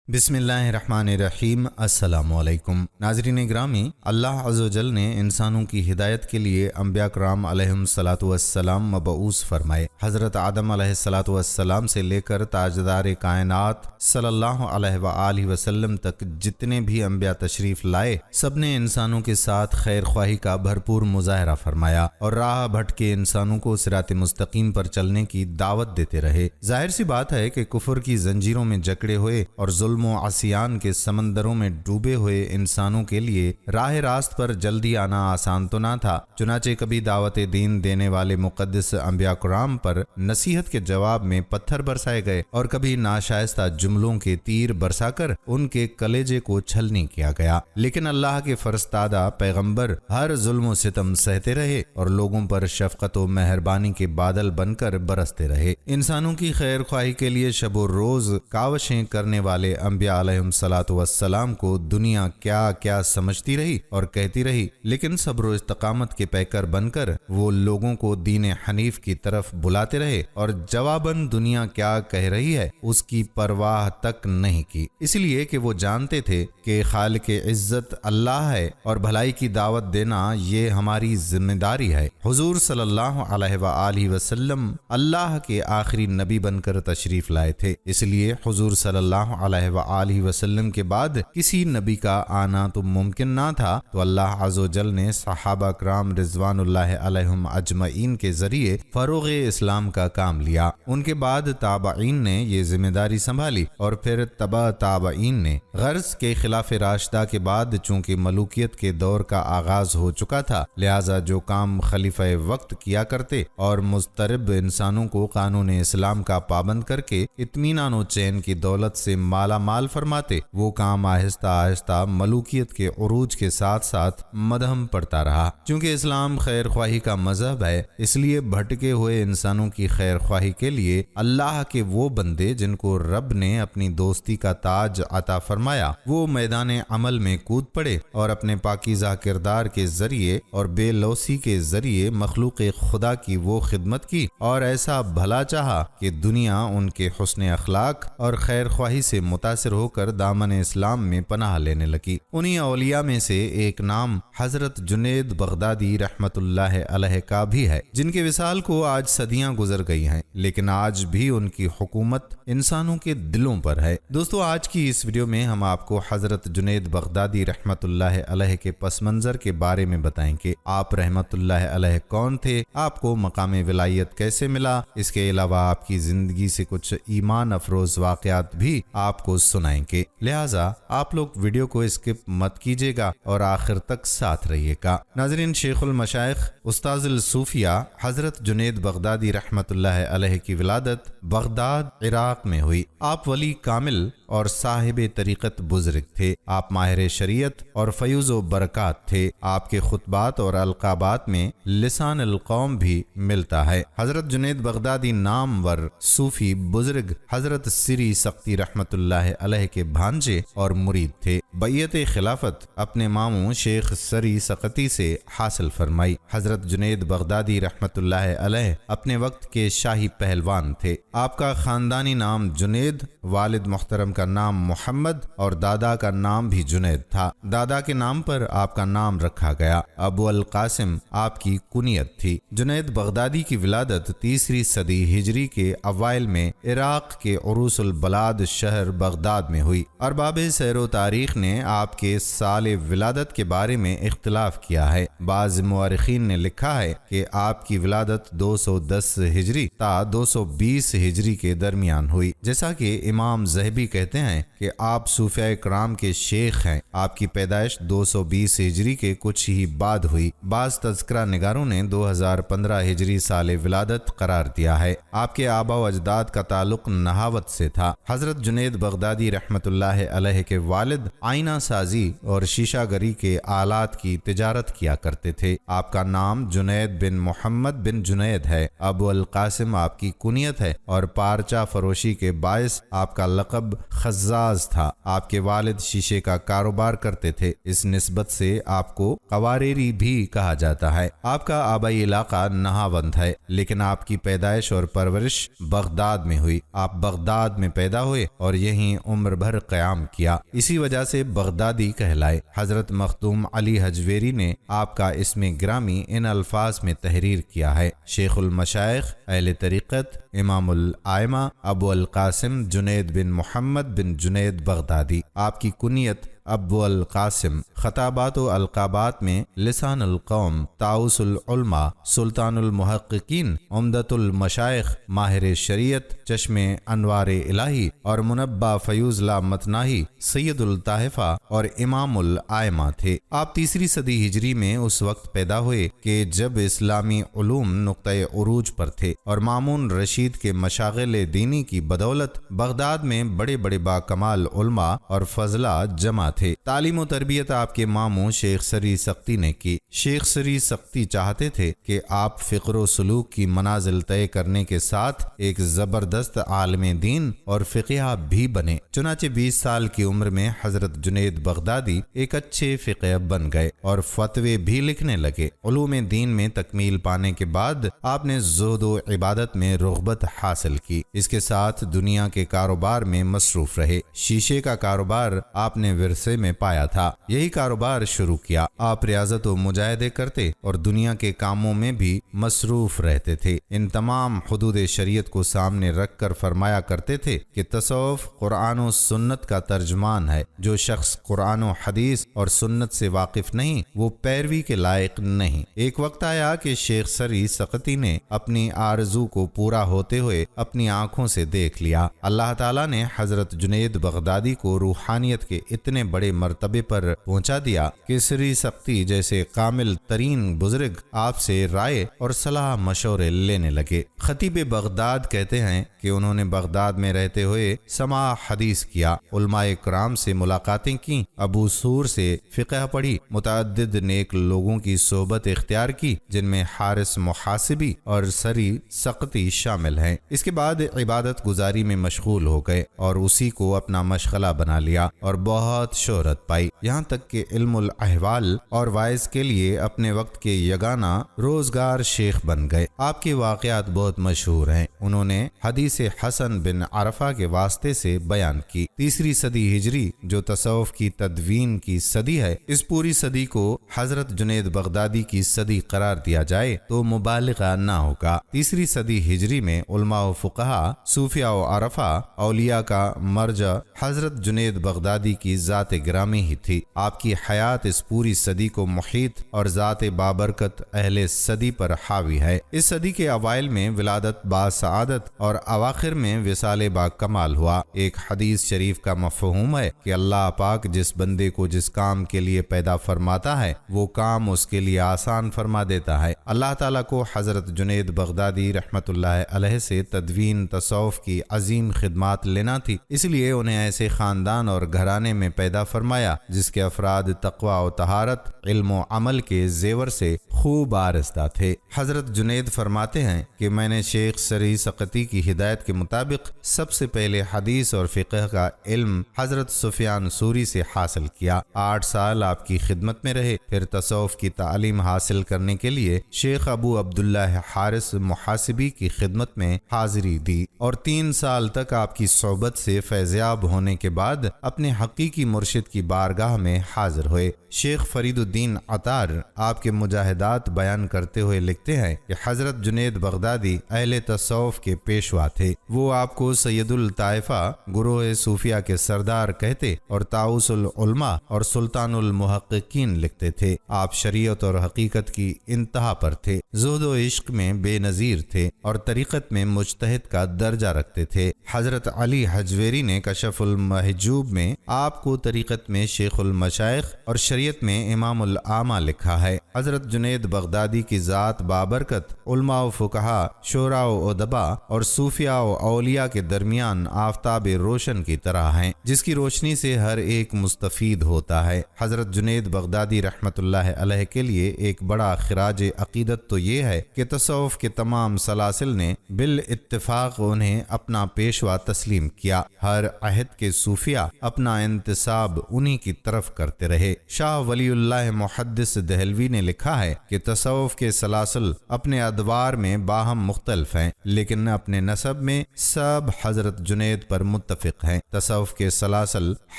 بسم اللہ الرحمن الرحیم۔ السلام علیکم ناظرین گرامی، اللہ عز و جل نے انسانوں کی ہدایت کے لیے انبیاء کرام علیہم الصلاۃ والسلام مبعوث فرمائے۔ حضرت آدم علیہ الصلاۃ والسلام سے لے کر تاجدار کائنات صلی اللہ علیہ وآلہ وسلم تک جتنے بھی انبیاء تشریف لائے، سب نے انسانوں کے ساتھ خیر خواہی کا بھرپور مظاہرہ فرمایا اور راہ بھٹکے انسانوں کو صراط مستقیم پر چلنے کی دعوت دیتے رہے۔ ظاہر سی بات ہے کہ کفر کی زنجیروں میں جکڑے ہوئے اور ظلم و عصیان کے سمندروں میں ڈوبے ہوئے انسانوں کے لیے راہ راست پر جلدی آنا آسان تو نہ تھا۔ چنانچہ کبھی دعوت دین دینے والے مقدس انبیاء کرام پر نصیحت کے جواب میں پتھر برسائے گئے اور کبھی ناشائستہ جملوں کے تیر برسا کر ان کے کلیجے کو چھلنی کیا گیا، لیکن اللہ کے فرستادہ پیغمبر ہر ظلم و ستم سہتے رہے اور لوگوں پر شفقت و مہربانی کے بادل بن کر برستے رہے۔ انسانوں کی خیر خواہی کے لیے شب و روز کاوشیں کرنے والے انبیاء علیہم الصلاۃ والسلام کو دنیا کیا کیا سمجھتی رہی اور کہتی رہی، لیکن صبر و استقامت کے پیکر بن کر وہ لوگوں کو دین حنیف کی طرف بلاتے رہے اور جواباً دنیا کیا کہہ رہی ہے اس کی پرواہ تک نہیں کی، اس لیے کہ وہ جانتے تھے کہ خالق عزت اللہ ہے اور بھلائی کی دعوت دینا یہ ہماری ذمہ داری ہے۔ حضور صلی اللہ علیہ وآلہ وسلم اللہ کے آخری نبی بن کر تشریف لائے تھے، اس لیے حضور صلی اللہ علیہ وآلہ وسلم کے بعد کسی نبی کا آنا تو ممکن نہ تھا، تو اللہ عز و جل نے صحابہ کرام رضوان اللہ علیہم اجمعین کے ذریعے فروغ اسلام کا کام لیا۔ ان کے بعد تابعین نے یہ ذمہ داری سنبھالی اور پھر تبع تابعین نے۔ غرض کے خلاف راشدہ کے بعد چونکہ ملوکیت کے دور کا آغاز ہو چکا تھا، لہٰذا جو کام خلیفہ وقت کیا کرتے اور مضطرب انسانوں کو قانون اسلام کا پابند کر کے اطمینان و چین کی دولت سے مالا مال فرماتے، وہ کام آہستہ آہستہ ملوکیت کے عروج کے ساتھ ساتھ مدھم پڑتا رہا۔ چونکہ اسلام خیر خواہی کا مذہب ہے، اس لیے بھٹکے ہوئے انسانوں کی خیر خواہی کے لیے اللہ کے وہ بندے جن کو رب نے اپنی دوستی کا تاج عطا فرمایا، وہ میدان عمل میں کود پڑے اور اپنے پاکیزہ کردار کے ذریعے اور بے لوثی کے ذریعے مخلوق خدا کی وہ خدمت کی اور ایسا بھلا چاہا کہ دنیا ان کے حسن اخلاق اور خیر خواہی سے متاثر ہو کر دامن اسلام میں پناہ لینے لگی۔ انہی اولیاء میں سے ایک نام حضرت جنید بغدادی رحمت اللہ علیہ کا بھی ہے، جن کے وصال کو آج صدیاں گزر گئی ہیں، لیکن آج بھی ان کی حکومت انسانوں کے دلوں پر ہے۔ دوستو، آج کی اس ویڈیو میں ہم آپ کو حضرت جنید بغدادی رحمت اللہ علیہ کے پس منظر کے بارے میں بتائیں کہ آپ رحمت اللہ علیہ کون تھے، آپ کو مقام ولایت کیسے ملا، اس کے علاوہ آپ کی زندگی سے کچھ ایمان افروز واقعات بھی آپ کو سنائیں گے، لہٰذا آپ لوگ ویڈیو کو اسکپ مت کیجیے گا اور آخر تک ساتھ رہیے گا۔ ناظرین، شیخ المشائخ استاذ الصوفیہ حضرت جنید بغدادی رحمت اللہ علیہ کی ولادت بغداد عراق میں ہوئی۔ آپ ولی کامل اور صاحب طریقت بزرگ تھے۔ آپ ماہر شریعت اور فیوز و برکات تھے۔ آپ کے خطبات اور القابات میں لسان القوم بھی ملتا ہے۔ حضرت جنید بغدادی نامور صوفی بزرگ حضرت سری سقطی رحمت اللہ علیہ کے بھانجے اور مرید تھے۔ بیعت خلافت اپنے ماموں شیخ سری سقطی سے حاصل فرمائی۔ حضرت جنید بغدادی رحمت اللہ علیہ اپنے وقت کے شاہی پہلوان تھے۔ آپ کا خاندانی نام جنید، والد محترم کا نام محمد اور دادا کا نام بھی جنید تھا۔ دادا کے نام پر آپ کا نام رکھا گیا۔ ابو القاسم آپ کی کنیت تھی۔ جنید بغدادی کی ولادت تیسری صدی ہجری کے اوائل میں عراق کے عروس البلاد شہر بغداد میں ہوئی۔ ارباب سیر و تاریخ نے آپ کے سال ولادت کے بارے میں اختلاف کیا ہے۔ بعض مورخین نے لکھا ہے کہ آپ کی ولادت 210 ہجری تا 220 ہجری کے درمیان ہوئی، جیسا کہ امام ذہبی کہتے ہیں کہ آپ صوفیاء کرام کے شیخ ہیں۔ آپ کی پیدائش 220 ہجری کے کچھ ہی بعد ہوئی۔ بعض تذکرہ نگاروں نے 2015 ہجری سال ولادت قرار دیا ہے۔ آپ کے آبا و اجداد کا تعلق نہاوت سے تھا۔ حضرت جنید بغدادی رحمت اللہ علیہ کے والد آئینہ سازی اور شیشہ گری کے آلات کی تجارت کیا کرتے تھے۔ آپ کا نام جنید بن محمد بن جنید ہے۔ ابو القاسم آپ کی کنیت ہے اور پارچہ فروشی کے باعث آپ کا لقب خزاز تھا۔ آپ کے والد شیشے کا کاروبار کرتے تھے، اس نسبت سے آپ کو قواریری بھی کہا جاتا ہے۔ آپ کا آبائی علاقہ نہاوند ہے، لیکن آپ کی پیدائش اور پرورش بغداد میں ہوئی۔ آپ بغداد میں پیدا ہوئے اور یہیں عمر بھر قیام کیا، اسی وجہ سے بغدادی کہلائے۔ حضرت مخدوم علی حجویری نے آپ کا اسم گرامی ان الفاظ میں تحریر کیا ہے: شیخ المشائخ، اہل طریقت، امام الائمہ، ابو القاسم جنید بن محمد بن جنید بغدادی۔ آپ کی کنیت ابو القاسم۔ خطابات و القابات میں لسان القوم، طاؤس العلماء، سلطان المحققین، عمدۃ المشائخ، ماہر شریعت، چشم انوار الہی اور منبع فیوز لا متناہی، سید الطائفہ اور امام الائمہ تھے۔ آپ تیسری صدی ہجری میں اس وقت پیدا ہوئے کہ جب اسلامی علوم نقطۂ عروج پر تھے اور مامون رشید کے مشاغل دینی کی بدولت بغداد میں بڑے بڑے باکمال علماء اور فضلہ جمع تھے۔ تعلیم و تربیت آپ کے ماموں شیخ سری سختی نے کی۔ شیخ سری سختی چاہتے تھے کہ آپ فکر و سلوک کی منازل طے کرنے کے ساتھ ایک زبردست عالم دین اور فقیہ بھی بنے۔ چنانچہ 20 سال کی عمر میں حضرت جنید بغدادی ایک اچھے فقیہ بن گئے اور فتوے بھی لکھنے لگے۔ علوم دین میں تکمیل پانے کے بعد آپ نے زہد و عبادت میں رغبت حاصل کی۔ اس کے ساتھ دنیا کے کاروبار میں مصروف رہے۔ شیشے کا کاروبار آپ نے ورثے میں پایا تھا، یہی کاروبار شروع کیا۔ آپ ریاضت و مجاہدے کرتے اور دنیا کے کاموں میں بھی مصروف رہتے تھے۔ ان تمام حدود شریعت کو سامنے رکھ کر فرمایا کرتے تھے کہ تصوف قرآن و سنت کا ترجمان ہے۔ جو شخص قرآن و حدیث اور سنت سے واقف نہیں، وہ پیروی کے لائق نہیں۔ ایک وقت آیا کہ شیخ سری سقطی نے اپنی آرزو کو پورا ہوتے ہوئے اپنی آنکھوں سے دیکھ لیا۔ اللہ تعالیٰ نے حضرت جنید بغدادی کو روحانیت کے اتنے بڑے مرتبے پر پہنچا دیا کہ سری سختی جیسے کامل ترین بزرگ آپ سے رائے اور صلاح مشورے لینے لگے۔ خطیب بغداد کہتے ہیں کہ انہوں نے بغداد میں رہتے ہوئے سماع حدیث کیا، علماء کرام سے ملاقاتیں کی، ابو سور سے فقہ پڑھی، متعدد نیک لوگوں کی صحبت اختیار کی جن میں حارث محاسبی اور سری سقطی شامل ہیں۔ اس کے بعد عبادت گزاری میں مشغول ہو گئے اور اسی کو اپنا مشغلہ بنا لیا اور بہت شہرت پائی، یہاں تک کہ علم الاحوال اور وائز کے لیے اپنے وقت کے یگانہ روزگار شیخ بن گئے۔ آپ کے واقعات بہت مشہور ہیں۔ انہوں نے حدیث حسن بن عرفہ کے واسطے سے بیان کی۔ تیسری صدی ہجری جو تصوف کی تدوین کی صدی ہے، اس پوری صدی کو حضرت جنید بغدادی کی صدی قرار دیا جائے تو مبالغہ نہ ہوگا۔ تیسری صدی ہجری میں علماء و فقہا، صوفیاء و عرفاء، اولیاء کا مرجع حضرت جنید بغدادی کی ذات گرامی ہی تھی۔ آپ کی حیات اس پوری صدی کو محیط اور ذات بابرکت اہل صدی پر حاوی ہے۔ اس صدی کے اوائل میں ولادت با سعادت اور اواخر میں وصال با کمال ہوا۔ ایک حدیث شریف کا مفہوم ہے کہ اللہ پاک جس بندے کو جس کام کے لیے پیدا فرماتا ہے وہ کام اس کے لیے آسان فرما دیتا ہے۔ اللہ تعالیٰ کو حضرت جنید بغدادی رحمت اللہ علیہ سے تدوین تصوف کی عظیم خدمات لینا تھی، اس لیے انہیں ایسے خاندان اور گھرانے میں پیدا فرمایا جس کے افراد تقوی و طہارت، علم و عمل کے زیور سے خوب آرستہ تھے۔ حضرت جنید فرماتے ہیں کہ میں نے شیخ سری سقطی کی ہدایت کے مطابق سب سے پہلے حدیث اور فقہ کا علم حضرت سفیان سوری سے حاصل کیا۔ 8 سال آپ کی خدمت میں رہے، پھر تصوف کی تعلیم حاصل کرنے کے لیے شیخ ابو عبداللہ حارث محاسبی کی خدمت میں حاضری دی اور 3 سال تک آپ کی صحبت سے فیضیاب ہونے کے بعد اپنے حقیقی مرشد کی بارگاہ میں حاضر ہوئے۔ شیخ فرید الدین عطار آپ کے مجاہدات بیان کرتے ہوئے لکھتے ہیں کہ حضرت جنید بغدادی اہل تصوف کے پیشوا تھے۔ وہ آپ کو سید الطائفہ گروہ صوفیہ کے سردار کہتے اور طاؤس العلماء اور سلطان المحققین لکھتے تھے۔ آپ شریعت اور حقیقت کی انتہا پر تھے، زہد و عشق میں بے نظیر تھے اور طریقت میں مجتہد کا درجہ رکھتے تھے۔ حضرت علی حجویری نے کشف المحجوب میں آپ کو طریقت میں شیخ المشائخ اور شریعت میں امام العامہ لکھا ہے۔ حضرت جنید بغدادی کی ذات بابرکت علماء و فقہا، شعراء و ادبا اور صوفیاء و اولیاء کے درمیان آفتاب روشن کی طرح ہیں، جس کی روشنی سے ہر ایک مستفید ہوتا ہے۔ حضرت جنید بغدادی رحمت اللہ علیہ کے لیے ایک بڑا خراج عقیدت تو یہ ہے کہ تصوف کے تمام سلاسل نے بالاتفاق انہیں اپنا پیشوا تسلیم کیا۔ ہر عہد کے صوفیاء اپنا انتساب انہی کی طرف کرتے رہے۔ شاہ ولی اللہ محدث دہلوی نے لکھا ہے کہ تصوف کے سلاسل اپنے ادوار میں باہم مختلف ہیں، لیکن اپنے نسب میں سب حضرت جنید پر متفق ہیں۔ تصوف کے سلاسل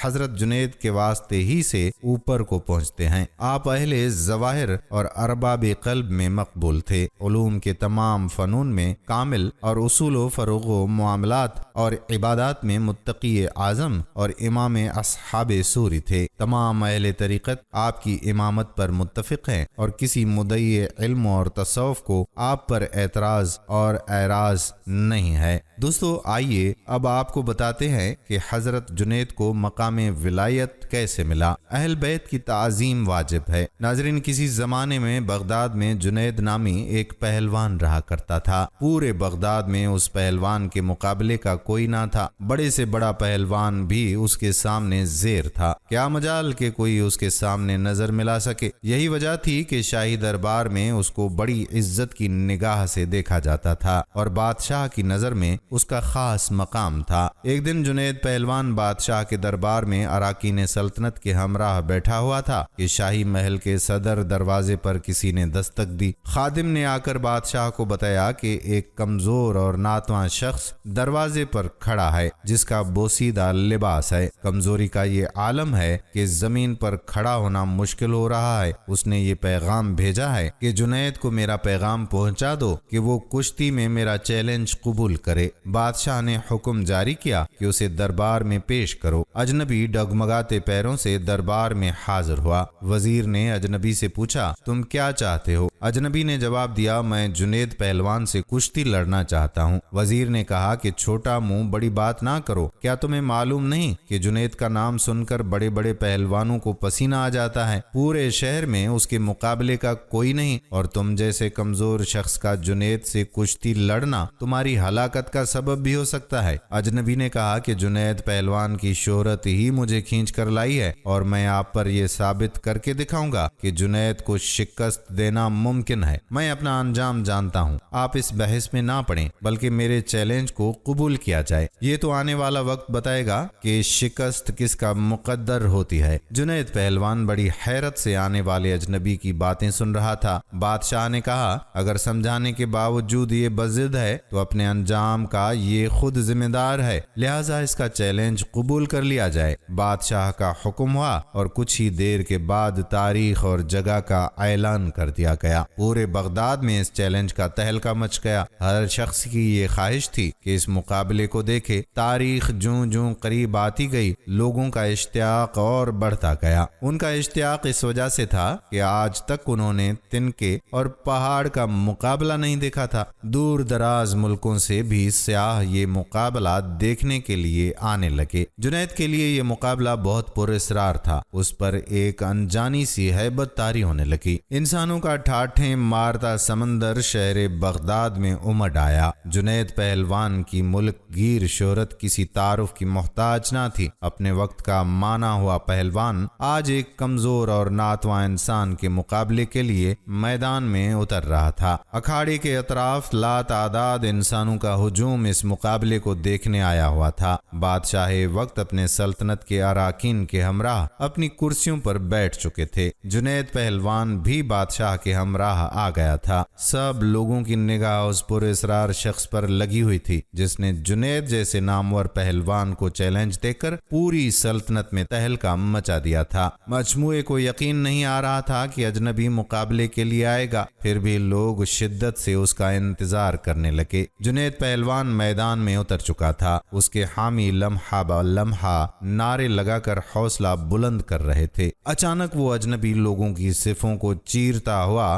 حضرت جنید کے واسطے ہی سے اوپر کو پہنچتے ہیں۔ آپ اہل ظواہر اور ارباب قلب میں مقبول تھے، علوم کے تمام فنون میں کامل اور اصول و فروغ و معاملات اور عبادات میں متقی اعظم اور امام اصحاب سوری تھے۔ تمام اہل طریقت آپ کی امامت پر متفق ہیں اور کسی مدعی علم اور تصوف کو آپ پر اعتراض اور اعراض نہیں ہے۔ دوستو، آئیے اب آپ کو بتاتے ہیں کہ حضرت جنید کو مقام ولایت کیسے ملا۔ اہل بیت کی تعظیم واجب ہے۔ ناظرین، کسی زمانے میں بغداد میں جنید نامی ایک پہلوان رہا کرتا تھا۔ پورے بغداد میں اس پہلوان کے مقابلے کا کوئی نہ تھا۔ بڑے سے بڑا پہلوان بھی اس کے سامنے زیر تھا، کیا مجال کہ کوئی اس کے سامنے نظر ملا سکے۔ یہی وجہ تھی کہ شاہی دربار میں اس کو بڑی عزت کی نگاہ سے دیکھا جاتا تھا اور بادشاہ کی نظر میں اس کا خاص مقام تھا۔ ایک دن جنید پہلوان بادشاہ کے دربار میں اراکین سلطنت کے ہمراہ بیٹھا ہوا تھا کہ شاہی محل کے صدر دروازے پر کسی نے دستک دی۔ خادم نے آ کر بادشاہ کو بتایا کہ ایک کمزور اور ناتواں شخص دروازے پر کھڑا ہے جس کا بوسیدہ لباس ہے۔ کمزوری کا یہ عالم ہے کہ زمین پر کھڑا ہونا مشکل ہو رہا ہے۔ اس نے یہ پیغام بھیجا ہے کہ جنید کو میرا پیغام پہنچا دو کہ وہ کشتی میں میرا چیلنج قبول کرے۔ بادشاہ نے حکم جاری کیا کہ اسے دربار میں پیش کرو۔ اجنبی ڈگمگاتے پیروں سے دربار میں حاضر ہوا۔ وزیر نے اجنبی سے پوچھا، تم کیا چاہتے ہو؟ اجنبی نے جواب دیا، میں جنید پہلوان سے کشتی لڑنا چاہتا ہوں۔ وزیر نے کہا کہ چھوٹا منہ بڑی بات نہ کرو، کیا تمہیں معلوم نہیں کہ جنید کا نام سن کر بڑے بڑے پہلوانوں کو پسینہ آ جاتا ہے؟ پورے شہر میں اس کے مقابلے کا کوئی نہیں، اور تم جیسے کمزور شخص کا جنید سے کشتی لڑنا تمہاری ہلاکت کا سبب بھی ہو سکتا ہے۔ اجنبی نے کہا کہ جنید پہلوان کی شہرت ہی مجھے کھینچ کر لائی ہے، اور میں آپ پر یہ ثابت کر کے دکھاؤں گا کہ جنید کو شکست دینا ممکن ہے۔ میں اپنا انجام جانتا ہوں، آپ اس بحث میں نہ پڑیں بلکہ میرے چیلنج کو قبول کیا جائے۔ یہ تو آنے والا وقت بتائے گا کہ شکست کس کا مقدر ہوتی ہے۔ جنید پہلوان بڑی حیرت سے آنے والے اجنبی کی باتیں سن رہا تھا۔ بادشاہ نے کہا، اگر سمجھانے کے باوجود یہ بضد ہے تو اپنے انجام کا یہ خود ذمہ دار ہے، لہٰذا اس کا چیلنج قبول کر لیا جائے۔ بادشاہ کا حکم ہوا اور کچھ ہی دیر کے بعد تاریخ اور جگہ کا اعلان کر دیا گیا۔ پورے بغداد میں اس چیلنج کا تہلکہ مچ گیا۔ ہر شخص کی یہ خواہش تھی کہ اس مقابلے کو دیکھے۔ تاریخ جوں جوں قریب آتی گئی، لوگوں کا اشتیاق اور بڑھتا گیا۔ ان کا اشتیاق اس وجہ سے تھا کہ آج تک انہوں نے تنکے اور پہاڑ کا مقابلہ نہیں دیکھا تھا۔ دور دراز ملکوں سے بھی سیاح یہ مقابلہ دیکھنے کے لیے آنے لگے۔ جنید کے لیے یہ مقابلہ بہت پر اسرار تھا۔ اس پر ایک انجانی سی ہیبت طاری ہونے لگی۔ انسانوں کا ٹھاٹھیں مارتا سمندر شہر بغداد میں امڈ آیا۔ جنید پہلوان کی ملک گیر شہرت کسی تعارف کی محتاج نہ تھی۔ اپنے وقت کا مانا ہوا پہلوان آج ایک کمزور اور ناتواں انسان کے مقابلے کے لیے میدان میں اتر رہا تھا۔ اکھاڑے کے اطراف لا تعداد انسانوں کا ہجوم اس مقابلے کو دیکھنے آیا ہوا تھا۔ بادشاہ وقت اپنے سلطنت کے اراکین کے ہمراہ اپنی کرسیوں پر بیٹھ چکے تھے۔ جنید پہلوان بھی بادشاہ کے ہمراہ آ گیا تھا۔ سب لوگوں کی نگاہ اس پر اسرار شخص پر لگی ہوئی تھی جس نے جنید جیسے نامور پہلوان کو چیلنج دے کر پوری سلطنت میں تہلکہ مچا دیا تھا۔ مجموعے کو یقین نہیں آ رہا تھا کہ اجنبی مقابلے کے لیے آئے گا، پھر بھی لوگ شدت سے اس کا انتظار کرنے لگے۔ جنید پہلوان میدان میں اتر چکا تھا۔ اس کے حامی لمحہ با لمحہ نعرے لگا کر حوصلہ بلند کر رہے تھے۔ اچانک وہ اجنبی لوگوں کی صفوں کو چیرتا ہوا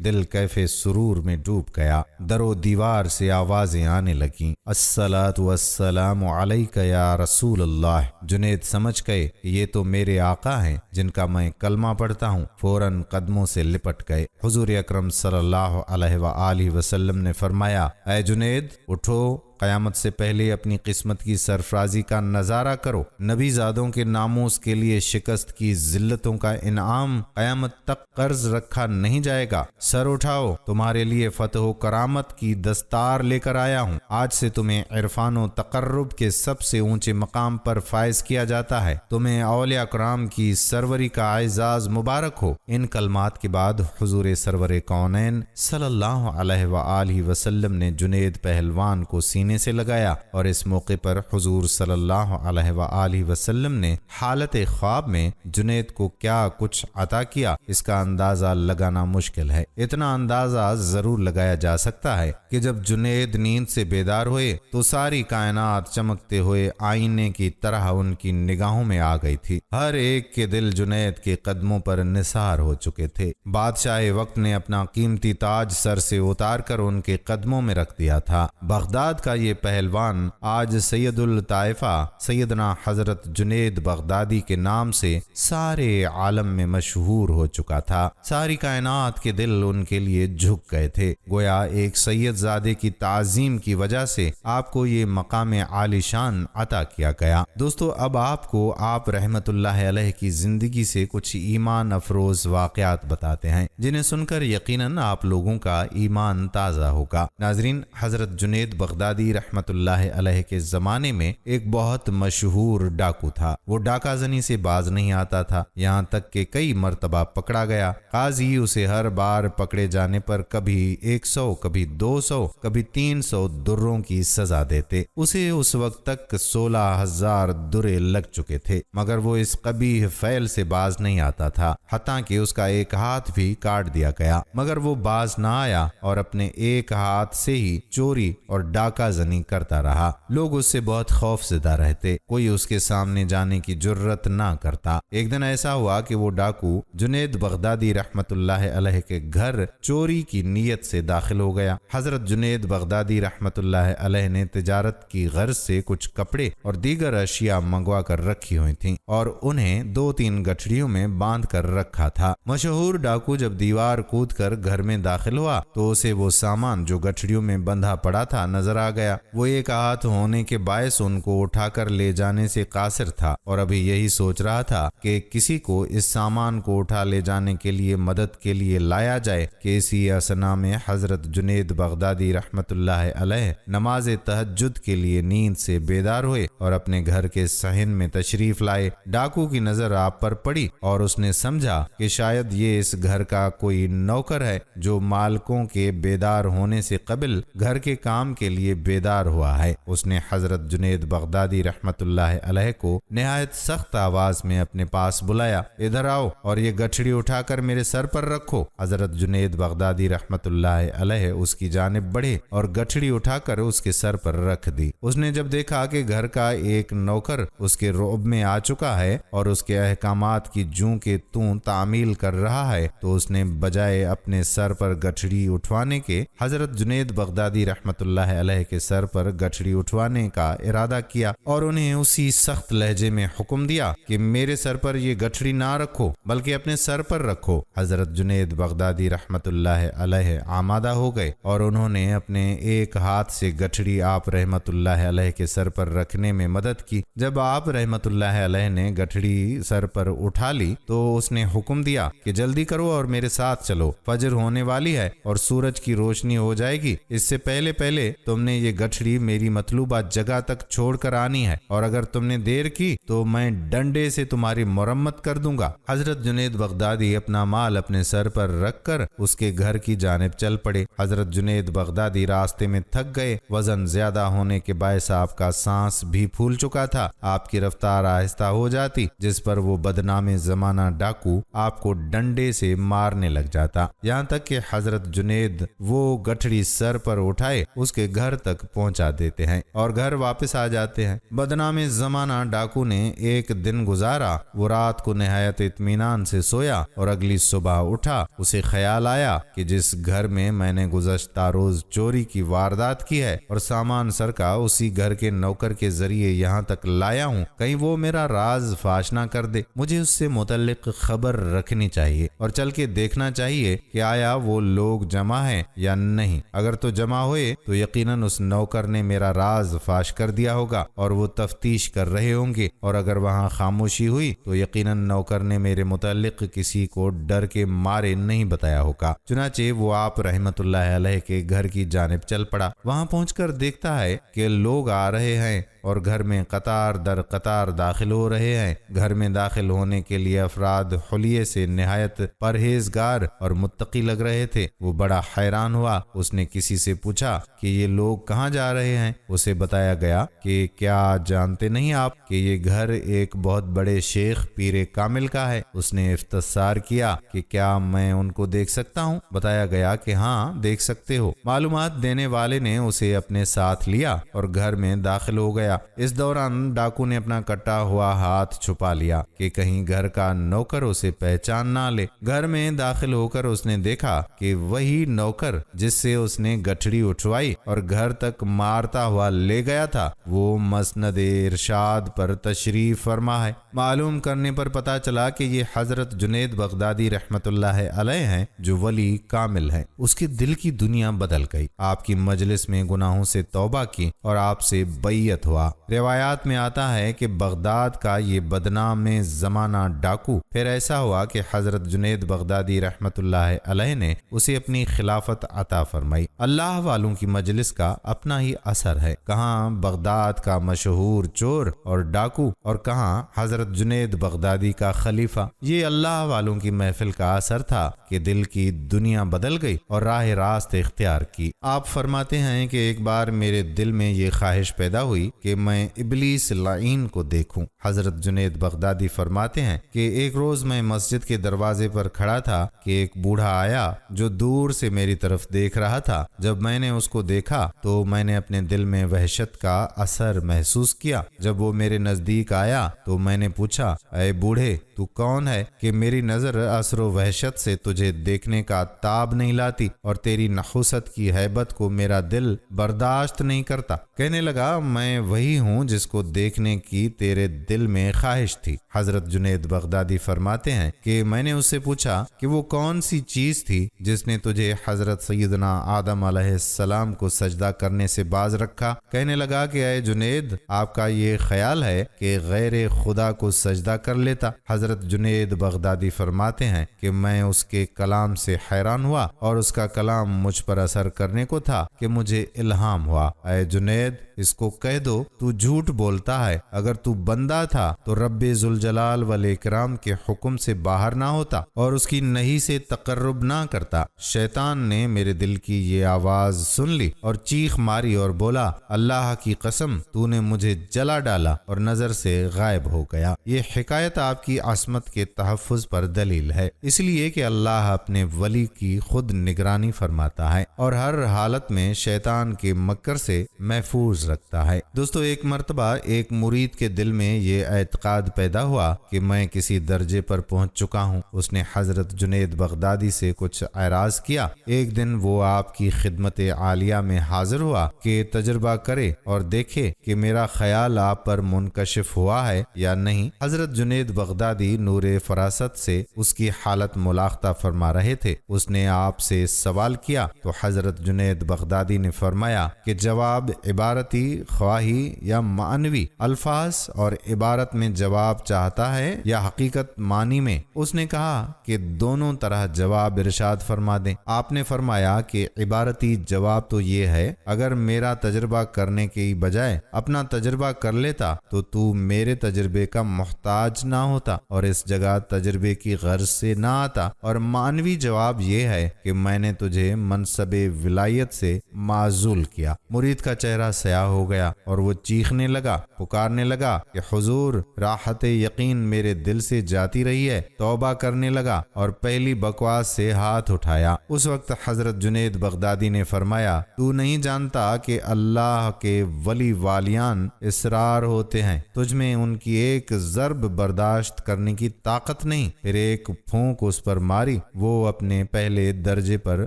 دل کیفے سرور میں ڈوب گیا۔ در و دیوار سے آوازیں آنے لگیں، الصلاۃ والسلام علیک یا رسول اللہ۔ جنید سمجھ گئے کہ یہ تو میرے آقا ہیں جن کا میں کلمہ پڑھتا ہوں، فوراً قدموں سے لپٹ گئے۔ حضور اکرم صلی اللہ علیہ وآلہ وسلم نے فرمایا، اے جنید اٹھو، قیامت سے پہلے اپنی قسمت کی سرفرازی کا نظارہ کرو۔ نبی زادوں کے ناموس کے لیے شکست کی ذلتوں کا انعام قیامت تک قرض رکھا نہیں جائے گا۔ سر اٹھاؤ، تمہارے لیے فتح و کرامت کی دستار لے کر آیا ہوں۔ آج سے تمہیں عرفان و تقرب کے سب سے اونچے مقام پر فائز کیا جاتا ہے۔ تمہیں اولیاء کرام کی سروری کا اعزاز مبارک ہو۔ ان کلمات کے بعد حضور سرور کونین صلی اللہ علیہ وآلہ وسلم نے جنید پہلوان کو سینے سے لگایا، اور اس موقع پر حضور صلی اللہ علیہ وآلہ وسلم نے حالت خواب میں جنید کو کیا کچھ عطا کیا اس کا اندازہ لگانا مشکل ہے۔ اتنا اندازہ ضرور لگایا جا سکتا ہے کہ جب جنید نیند سے بیدار ہوئے تو ساری کائنات چمکتے ہوئے آئینے کی طرح ان کی نگاہوں میں آ گئی تھی۔ ہر ایک کے دل جنید کے قدموں پر نثار ہو چکے تھے۔ بادشاہ وقت نے اپنا قیمتی تاج سر سے اتار کر ان کے قدموں میں رکھ دیا تھا۔ بغداد کا یہ پہلوان آج سید الطائفہ سیدنا حضرت جنید بغدادی کے نام سے سارے عالم میں مشہور ہو چکا تھا۔ ساری کائنات کے دل ان کے لیے جھک گئے تھے، گویا ایک سید زادے کی تعظیم کی وجہ سے آپ کو یہ مقام عالی شان عطا کیا گیا۔ دوستو، اب آپ کو آپ رحمت اللہ علیہ کی زندگی سے کچھ ایمان افروز واقعات بتاتے ہیں جنہیں سن کر یقیناً آپ لوگوں کا ایمان تازہ ہوگا۔ ناظرین، حضرت جنید بغدادی رحمت اللہ علیہ کے زمانے میں ایک بہت مشہور ڈاکو تھا۔ وہ ڈاکہ زنی سے باز نہیں آتا تھا، یہاں تک کہ کئی مرتبہ پکڑا گیا۔ قاضی اسے ہر بار پکڑے جانے پر کبھی 100، کبھی 200، کبھی 300 دروں کی سزا دیتے۔ اسے اس وقت تک 16,000 درے لگ چکے تھے، مگر وہ اس قبیح فعل سے باز نہیں آتا تھا، حتیٰ کہ اس کا ایک ہاتھ بھی کاٹ دیا گیا، مگر وہ باز نہ آیا اور اپنے ایک ہاتھ سے ہی چوری اور ڈاکہ زنی کرتا رہا۔ لوگ اس سے بہت خوف زدہ رہتے، کوئی اس کے سامنے جانے کی جرت نہ کرتا۔ ایک دن ایسا ہوا کہ وہ ڈاکو جنید بغدادی رحمت اللہ علیہ کے گھر چوری کی نیت سے داخل ہو گیا۔ حضرت جنید بغدادی رحمت اللہ علیہ نے تجارت کی غرض سے کچھ کپڑے اور دیگر اشیاء منگوا کر رکھی ہوئی تھیں اور انہیں 2-3 گٹھڑیوں میں باندھ کر رکھا تھا۔ مشہور ڈاکو جب دیوار کود کر گھر میں داخل ہوا تو اسے وہ سامان جو گٹھڑیوں میں بندھا پڑا تھا نظر آ گیا۔ وہ ایک ہاتھ ہونے کے باعث ان کو اٹھا کر لے جانے سے قاصر تھا اور ابھی یہی سوچ رہا تھا کہ کسی کو اس سامان کو اٹھا لے جانے کے لیے مدد کے لیے لایا جائے کہ اسی اثنا میں حضرت جنید بغدادی رحمت اللہ علیہ نماز تہجد کے لیے نیند سے بیدار ہوئے اور اپنے گھر کے صحن میں تشریف لائے۔ ڈاکو کی نظر آپ پر پڑی اور اس نے سمجھا کہ شاید یہ اس گھر کا کوئی نوکر ہے جو مالکوں کے بیدار ہونے سے قبل گھر کے کام کے لیے بیدار ہوا ہے۔ اس نے حضرت جنید بغدادی رحمت اللہ علیہ کو نہایت سخت آواز میں اپنے پاس بلایا، ادھر آؤ اور یہ گٹھڑی اٹھا کر میرے سر پر رکھو۔ حضرت جنید بغدادی رحمت اللہ علیہ اس کی جانب بڑھے اور گٹھڑی اٹھا کر اس کے سر پر رکھ دی۔ اس نے جب دیکھا کہ گھر کا ایک نوکر اس کے رعب میں آ چکا ہے اور اس کے احکامات کی جوں کے توں تعمیل کر رہا ہے تو اس نے بجائے اپنے سر پر گٹھڑی اٹھوانے کے حضرت جنید بغدادی رحمت اللہ علیہ کے سر پر گٹھڑی اٹھوانے کا ارادہ کیا اور انہیں اسی سخت لہجے میں حکم دیا کہ میرے سر پر یہ گٹھڑی نہ رکھو بلکہ اپنے سر پر رکھو۔ حضرت جنید بغدادی رحمت اللہ علیہ آمادہ ہو گئے اور انہوں نے اپنے ایک ہاتھ سے گٹھڑی آپ رحمت اللہ علیہ کے سر پر رکھنے میں مدد کی۔ جب آپ رحمت اللہ علیہ نے گٹھڑی سر پر اٹھا لی تو اس نے حکم دیا کہ جلدی کرو اور میرے ساتھ چلو، فجر ہونے والی ہے اور سورج کی روشنی ہو جائے گی، اس سے پہلے تم نے یہ گٹھڑی میری مطلوبہ جگہ تک چھوڑ کر آنی ہے اور اگر تم نے دیر کی تو میں ڈنڈے سے تمہاری مرمت کر دوں گا۔ حضرت جنید بغدادی اپنا مال اپنے سر پر رکھ کر اس کے گھر کی جانب چل پڑے۔ حضرت جنید بغدادی راستے میں تھک گئے، وزن زیادہ ہونے کے باعث آپ کا سانس بھی پھول چکا تھا، آپ کی رفتار آہستہ ہو جاتی جس پر وہ بدنام زمانہ ڈاکو آپ کو ڈنڈے سے مارنے لگ جاتا، یہاں تک کہ حضرت جنید وہ گٹھڑی سر پر اٹھائے اس کے گھر تک پہنچا دیتے ہیں اور گھر واپس آ جاتے ہیں۔ بدنام زمانہ ڈاکو نے ایک دن گزارا، وہ رات کو نہایت اطمینان سے سویا اور اگلی صبح اٹھا، اسے خیال خیال آیا کہ جس گھر میں میں نے گزشتہ روز چوری کی واردات کی ہے اور سامان سر کا اسی گھر کے نوکر کے ذریعے یہاں تک لایا ہوں، کہیں وہ میرا راز فاش نہ کر دے۔ مجھے اس سے متعلق خبر رکھنی چاہیے اور چل کے دیکھنا چاہیے کہ آیا وہ لوگ جمع ہیں یا نہیں۔ اگر تو جمع ہوئے تو یقیناً اس نوکر نے میرا راز فاش کر دیا ہوگا اور وہ تفتیش کر رہے ہوں گے، اور اگر وہاں خاموشی ہوئی تو یقیناً نوکر نے میرے متعلق کسی کو ڈر کے مارے نہیں بتایا ہوگا۔ چنانچہ وہ آپ رحمت اللہ علیہ کے گھر کی جانب چل پڑا۔ وہاں پہنچ کر دیکھتا ہے کہ لوگ آ رہے ہیں اور گھر میں قطار در قطار داخل ہو رہے ہیں۔ گھر میں داخل ہونے کے لیے افراد حلیے سے نہایت پرہیزگار اور متقی لگ رہے تھے۔ وہ بڑا حیران ہوا۔ اس نے کسی سے پوچھا کہ یہ لوگ کہاں جا رہے ہیں؟ اسے بتایا گیا کہ کیا جانتے نہیں آپ کہ یہ گھر ایک بہت بڑے شیخ پیر کامل کا ہے؟ اس نے استفسار کیا کہ کیا میں ان کو دیکھ سکتا ہوں؟ بتایا گیا کہ ہاں دیکھ سکتے ہو۔ معلومات دینے والے نے اسے اپنے ساتھ لیا اور گھر میں داخل ہو گیا۔ اس دوران ڈاکو نے اپنا کٹا ہوا ہاتھ چھپا لیا کہ کہیں گھر کا نوکر اسے پہچان نہ لے۔ گھر میں داخل ہو کر اس نے دیکھا کہ وہی نوکر جس سے اس نے گٹھڑی اٹھوائی اور گھر تک مارتا ہوا لے گیا تھا، وہ مسند ارشاد پر تشریف فرما ہے۔ معلوم کرنے پر پتا چلا کہ یہ حضرت جنید بغدادی رحمت اللہ علیہ ہیں جو ولی کامل ہیں۔ اس کے دل کی دنیا بدل گئی۔ آپ کی مجلس میں گناہوں سے توبہ کی اور آپ سے بیعت ہوا۔ روایات میں آتا ہے کہ بغداد کا یہ بدنام زمانہ ڈاکو پھر ایسا ہوا کہ حضرت جنید بغدادی رحمت اللہ علیہ نے اسے اپنی خلافت عطا فرمائی۔ اللہ والوں کی مجلس کا اپنا ہی اثر ہے، کہاں بغداد کا مشہور چور اور ڈاکو اور کہاں حضرت جنید بغدادی کا خلیفہ۔ یہ اللہ والوں کی محفل کا اثر تھا کہ دل کی دنیا بدل گئی اور راہ راست اختیار کی۔ آپ فرماتے ہیں کہ ایک بار میرے دل میں یہ خواہش پیدا ہوئی کہ میں ابلیس لعین کو دیکھوں۔ حضرت جنید بغدادی فرماتے ہیں کہ ایک روز میں مسجد کے دروازے پر کھڑا تھا کہ ایک بوڑھا آیا جو دور سے میری طرف دیکھ رہا تھا۔ جب میں نے اس کو دیکھا تو میں نے اپنے دل میں وحشت کا اثر محسوس کیا۔ جب وہ میرے نزدیک آیا تو میں نے پوچھا، اے بوڑھے تو کون ہے کہ میری نظر اثر و وحشت سے تجھے دیکھنے کا تاب نہیں لاتی اور تیری نحوست کی ہیبت کو میرا دل برداشت نہیں کرتا؟ کہنے لگا، میں وہی ہوں جس کو دیکھنے کی تیرے دل میں خواہش تھی۔ حضرت جنید بغدادی فرماتے ہیں کہ میں نے اس سے پوچھا کہ وہ کون سی چیز تھی جس نے تجھے حضرت سیدنا آدم علیہ السلام کو سجدہ کرنے سے باز رکھا؟ کہنے لگا کہ اے جنید، آپ کا یہ خیال ہے کہ غیر خدا کو سجدہ کر لیتا؟ حضرت جنید بغدادی فرماتے ہیں کہ میں اس کے کلام سے حیران ہوا اور اس کا کلام مجھ پر اثر کرنے کو تھا کہ مجھے الہام ہوا، اے جنید اس کو کہہ دو تو جھوٹ بولتا ہے۔ اگر تو بندہ تھا تو رب ذوالجلال والاکرام کے حکم سے باہر نہ ہوتا اور اس کی نہی سے تقرب نہ کرتا۔ شیطان نے میرے دل کی یہ آواز سن لی اور چیخ ماری اور بولا، اللہ کی قسم تو نے مجھے جلا ڈالا، اور نظر سے غائب ہو گیا۔ یہ حکایت آپ کی عصمت کے تحفظ پر دلیل ہے، اس لیے کہ اللہ اپنے ولی کی خود نگرانی فرماتا ہے اور ہر حالت میں شیطان کے مکر سے محفوظ رکھتا ہے۔ دوستو، ایک مرتبہ ایک مرید کے دل میں یہ اعتقاد پیدا ہوا کہ میں کسی درجے پر پہنچ چکا ہوں۔ اس نے حضرت جنید بغدادی سے کچھ اعراض کیا۔ ایک دن وہ آپ کی خدمت عالیہ میں حاضر ہوا کہ تجربہ کرے اور دیکھے کہ میرا خیال آپ پر منکشف ہوا ہے یا نہیں۔ حضرت جنید بغدادی نور فراست سے اس کی حالت ملاحظہ فرما رہے تھے۔ اس نے آپ سے سوال کیا تو حضرت جنید بغدادی نے فرمایا کہ جواب عبارتی خواہی یا معنوی الفاظ اور عبارت میں جواب چاہتا ہے یا حقیقت معنی میں؟ اس نے کہا کہ دونوں طرح جواب ارشاد فرما دیں۔ آپ نے فرمایا کہ عبارتی جواب تو یہ ہے، اگر میرا تجربہ کرنے کے بجائے اپنا تجربہ کر لیتا تو میرے تجربے کا محتاج نہ ہوتا اور اس جگہ تجربے کی غرض سے نہ آتا۔ اور معنوی جواب یہ ہے کہ میں نے تجھے منصب ولایت سے معزول کیا۔ مرید کا چہرہ سیاہ ہو گیا اور وہ چیخنے لگا، پکارنے لگا کہ حضور راحت یقین میرے دل سے جاتی رہی ہے۔ توبہ کرنے لگا اور پہلی بکواس سے ہاتھ اٹھایا۔ اس وقت حضرت جنید بغدادی نے فرمایا، تو نہیں جانتا کہ اللہ کے ولی والیان اسرار ہوتے ہیں، تجھ میں ان کی ایک ضرب برداشت کرنے کی طاقت نہیں۔ پھر ایک پھونک اس پر ماری، وہ اپنے پہلے درجے پر